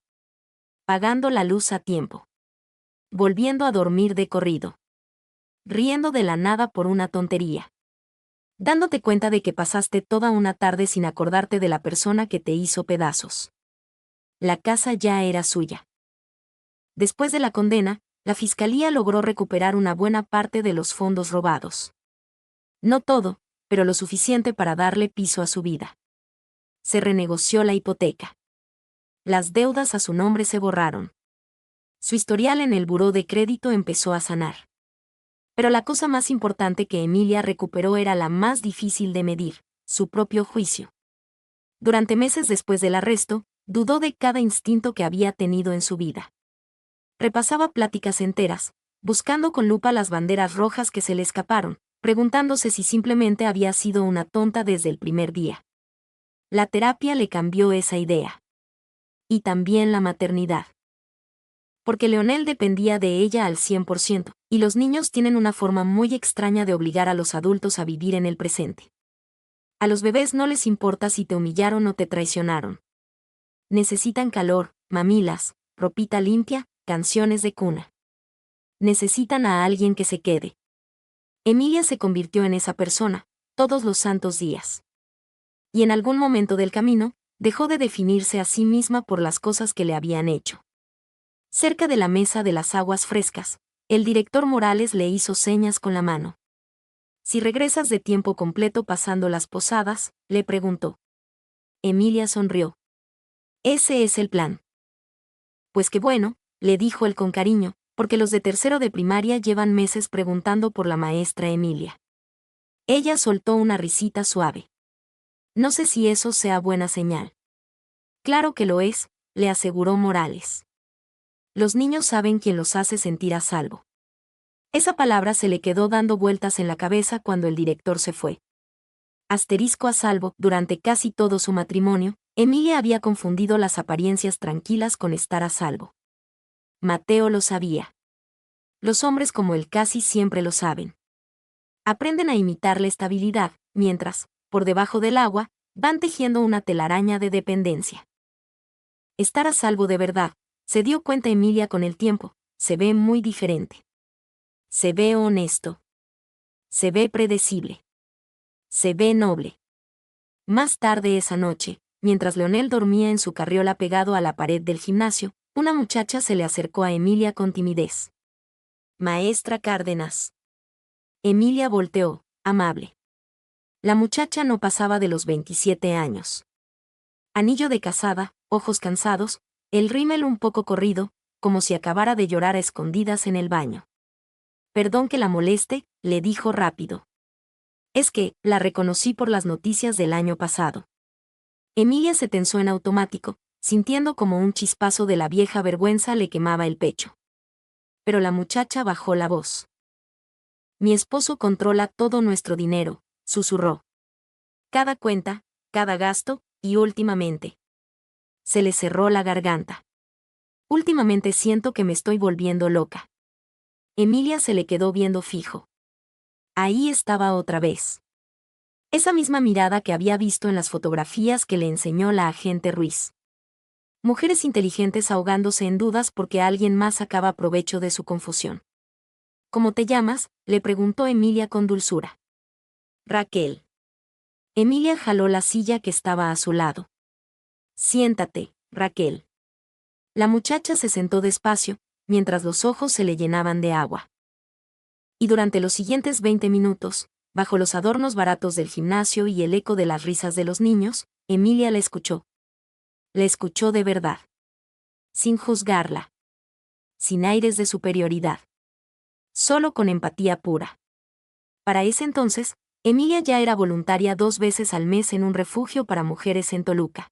Pagando la luz a tiempo. Volviendo a dormir de corrido. Riendo de la nada por una tontería. Dándote cuenta de que pasaste toda una tarde sin acordarte de la persona que te hizo pedazos. La casa ya era suya. Después de la condena, la fiscalía logró recuperar una buena parte de los fondos robados. No todo, pero lo suficiente para darle piso a su vida. Se renegoció la hipoteca. Las deudas a su nombre se borraron. Su historial en el buró de crédito empezó a sanar. Pero la cosa más importante que Emilia recuperó era la más difícil de medir, su propio juicio. Durante meses después del arresto, dudó de cada instinto que había tenido en su vida. Repasaba pláticas enteras, buscando con lupa las banderas rojas que se le escaparon, preguntándose si simplemente había sido una tonta desde el primer día. La terapia le cambió esa idea. Y también la maternidad. Porque Leonel dependía de ella al 100%, y los niños tienen una forma muy extraña de obligar a los adultos a vivir en el presente. A los bebés no les importa si te humillaron o te traicionaron. Necesitan calor, mamilas, ropita limpia, canciones de cuna. Necesitan a alguien que se quede. Emilia se convirtió en esa persona, todos los santos días. Y en algún momento del camino, dejó de definirse a sí misma por las cosas que le habían hecho. Cerca de la mesa de las aguas frescas, el director Morales le hizo señas con la mano. «Si regresas de tiempo completo pasando las posadas», le preguntó. Emilia sonrió. «Ese es el plan». «Pues qué bueno», le dijo él con cariño, porque los de tercero de primaria llevan meses preguntando por la maestra Emilia. Ella soltó una risita suave. «No sé si eso sea buena señal». «Claro que lo es», le aseguró Morales. «Los niños saben quién los hace sentir a salvo». Esa palabra se le quedó dando vueltas en la cabeza cuando el director se fue. Asterisco a salvo, durante casi todo su matrimonio, Emilia había confundido las apariencias tranquilas con estar a salvo. Mateo lo sabía. Los hombres como él casi siempre lo saben. Aprenden a imitar la estabilidad, mientras, por debajo del agua, van tejiendo una telaraña de dependencia. Estar a salvo de verdad, se dio cuenta Emilia con el tiempo, se ve muy diferente. Se ve honesto. Se ve predecible. Se ve noble. Más tarde esa noche, mientras Leonel dormía en su carriola pegado a la pared del gimnasio, una muchacha se le acercó a Emilia con timidez. «Maestra Cárdenas». Emilia volteó, amable. La muchacha no pasaba de los 27 años. Anillo de casada, ojos cansados, el rímel un poco corrido, como si acabara de llorar a escondidas en el baño. «Perdón que la moleste», le dijo rápido. «Es que, la reconocí por las noticias del año pasado». Emilia se tensó en automático, sintiendo como un chispazo de la vieja vergüenza le quemaba el pecho. Pero la muchacha bajó la voz. «Mi esposo controla todo nuestro dinero», susurró. «Cada cuenta, cada gasto, y últimamente». Se le cerró la garganta. «Últimamente siento que me estoy volviendo loca». Emilia se le quedó viendo fijo. Ahí estaba otra vez. Esa misma mirada que había visto en las fotografías que le enseñó la agente Ruiz. Mujeres inteligentes ahogándose en dudas porque alguien más sacaba provecho de su confusión. «¿Cómo te llamas?», le preguntó Emilia con dulzura. «Raquel». Emilia jaló la silla que estaba a su lado. «Siéntate, Raquel». La muchacha se sentó despacio, mientras los ojos se le llenaban de agua. Y durante los siguientes 20 minutos, bajo los adornos baratos del gimnasio y el eco de las risas de los niños, Emilia la escuchó. La escuchó de verdad. Sin juzgarla. Sin aires de superioridad. Solo con empatía pura. Para ese entonces, Emilia ya era voluntaria 2 veces al mes en un refugio para mujeres en Toluca.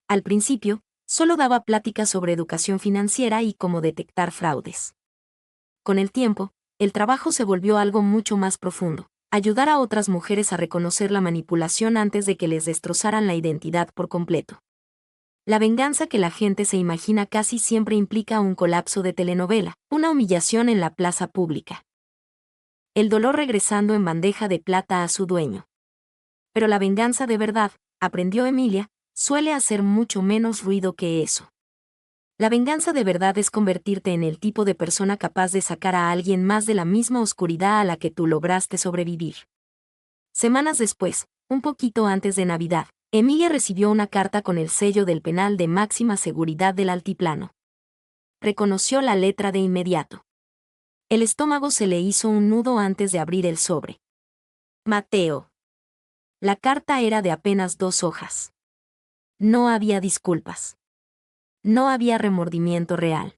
Al principio, solo daba pláticas sobre educación financiera y cómo detectar fraudes. Con el tiempo, el trabajo se volvió algo mucho más profundo: ayudar a otras mujeres a reconocer la manipulación antes de que les destrozaran la identidad por completo. La venganza que la gente se imagina casi siempre implica un colapso de telenovela, una humillación en la plaza pública. El dolor regresando en bandeja de plata a su dueño. Pero la venganza de verdad, aprendió Emilia, suele hacer mucho menos ruido que eso. La venganza de verdad es convertirte en el tipo de persona capaz de sacar a alguien más de la misma oscuridad a la que tú lograste sobrevivir. Semanas después, un poquito antes de Navidad, Emilia recibió una carta con el sello del penal de máxima seguridad del altiplano. Reconoció la letra de inmediato. El estómago se le hizo un nudo antes de abrir el sobre. Mateo. La carta era de apenas 2 hojas. No había disculpas. No había remordimiento real.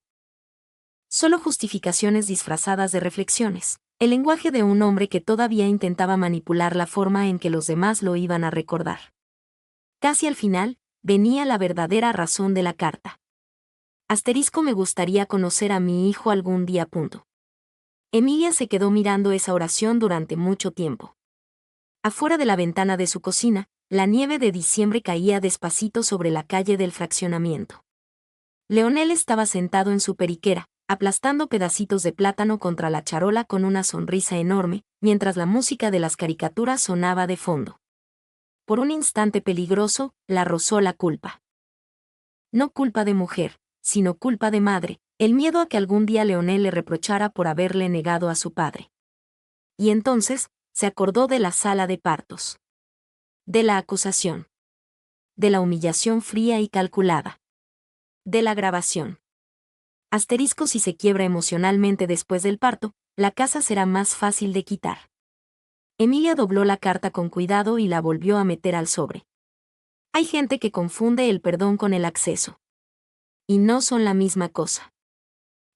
Solo justificaciones disfrazadas de reflexiones, el lenguaje de un hombre que todavía intentaba manipular la forma en que los demás lo iban a recordar. Casi al final, venía la verdadera razón de la carta. Asterisco: me gustaría conocer a mi hijo algún día. Emilia se quedó mirando esa oración durante mucho tiempo. Afuera de la ventana de su cocina, la nieve de diciembre caía despacito sobre la calle del fraccionamiento. Leonel estaba sentado en su periquera, aplastando pedacitos de plátano contra la charola con una sonrisa enorme, mientras la música de las caricaturas sonaba de fondo. Por un instante peligroso, la rozó la culpa. No culpa de mujer, sino culpa de madre, el miedo a que algún día Leonel le reprochara por haberle negado a su padre. Y entonces, se acordó de la sala de partos. De la acusación. De la humillación fría y calculada. De la grabación. Asterisco: si se quiebra emocionalmente después del parto, la casa será más fácil de quitar. Emilia dobló la carta con cuidado y la volvió a meter al sobre. Hay gente que confunde el perdón con el acceso. Y no son la misma cosa.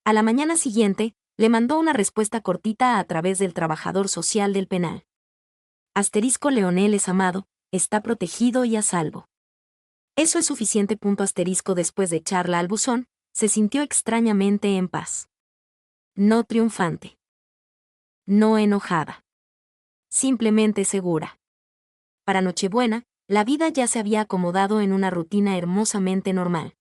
A la mañana siguiente, le mandó una respuesta cortita a través del trabajador social del penal. Asterisco: Leonel es amado, está protegido y a salvo. Eso es suficiente. Asterisco: después de echarla al buzón, se sintió extrañamente en paz. No triunfante. No enojada. Simplemente segura. Para Nochebuena, la vida ya se había acomodado en una rutina hermosamente normal.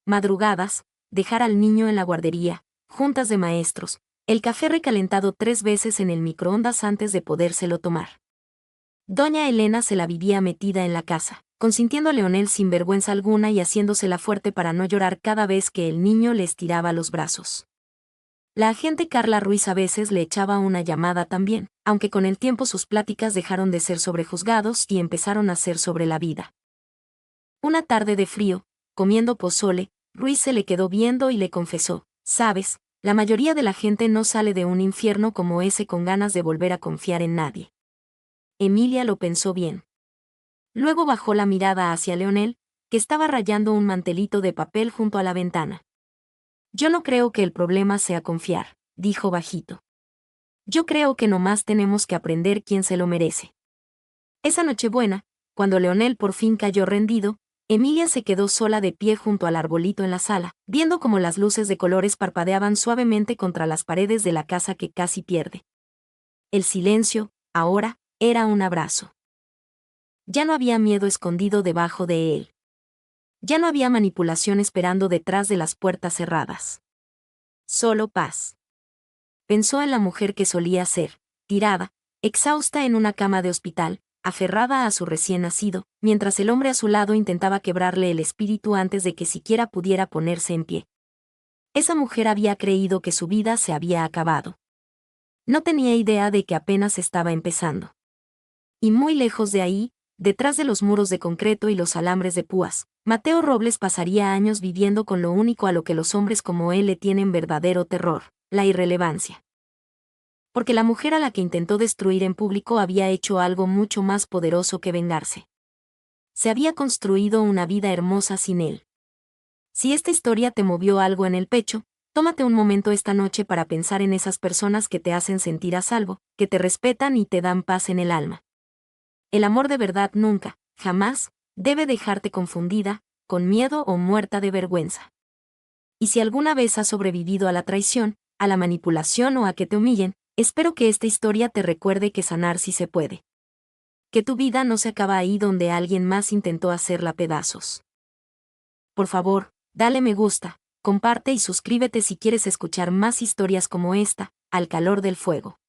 Madrugadas, dejar al niño en la guardería, juntas de maestros, el café recalentado 3 veces en el microondas antes de podérselo tomar. Doña Elena se la vivía metida en la casa, consintiendo a Leonel sin vergüenza alguna y haciéndosela fuerte para no llorar cada vez que el niño le estiraba los brazos. La agente Carla Ruiz a veces le echaba una llamada también, aunque con el tiempo sus pláticas dejaron de ser sobre juzgados y empezaron a ser sobre la vida. Una tarde de frío, comiendo pozole, Ruiz se le quedó viendo y le confesó: «Sabes, la mayoría de la gente no sale de un infierno como ese con ganas de volver a confiar en nadie». Emilia lo pensó bien. Luego bajó la mirada hacia Leonel, que estaba rayando un mantelito de papel junto a la ventana. «Yo no creo que el problema sea confiar», dijo bajito. «Yo creo que nomás tenemos que aprender quién se lo merece». Esa Nochebuena, cuando Leonel por fin cayó rendido, Emilia se quedó sola de pie junto al arbolito en la sala, viendo cómo las luces de colores parpadeaban suavemente contra las paredes de la casa que casi pierde. El silencio, ahora, era un abrazo. Ya no había miedo escondido debajo de él. Ya no había manipulación esperando detrás de las puertas cerradas. Solo paz. Pensó en la mujer que solía ser, tirada, exhausta en una cama de hospital, aferrada a su recién nacido, mientras el hombre a su lado intentaba quebrarle el espíritu antes de que siquiera pudiera ponerse en pie. Esa mujer había creído que su vida se había acabado. No tenía idea de que apenas estaba empezando. Y muy lejos de ahí, detrás de los muros de concreto y los alambres de púas, Mateo Robles pasaría años viviendo con lo único a lo que los hombres como él le tienen verdadero terror: la irrelevancia. Porque la mujer a la que intentó destruir en público había hecho algo mucho más poderoso que vengarse. Se había construido una vida hermosa sin él. Si esta historia te movió algo en el pecho, tómate un momento esta noche para pensar en esas personas que te hacen sentir a salvo, que te respetan y te dan paz en el alma. El amor de verdad nunca, jamás, debe dejarte confundida, con miedo o muerta de vergüenza. Y si alguna vez has sobrevivido a la traición, a la manipulación o a que te humillen, espero que esta historia te recuerde que sanar sí se puede. Que tu vida no se acaba ahí donde alguien más intentó hacerla pedazos. Por favor, dale me gusta, comparte y suscríbete si quieres escuchar más historias como esta, Al calor del fuego.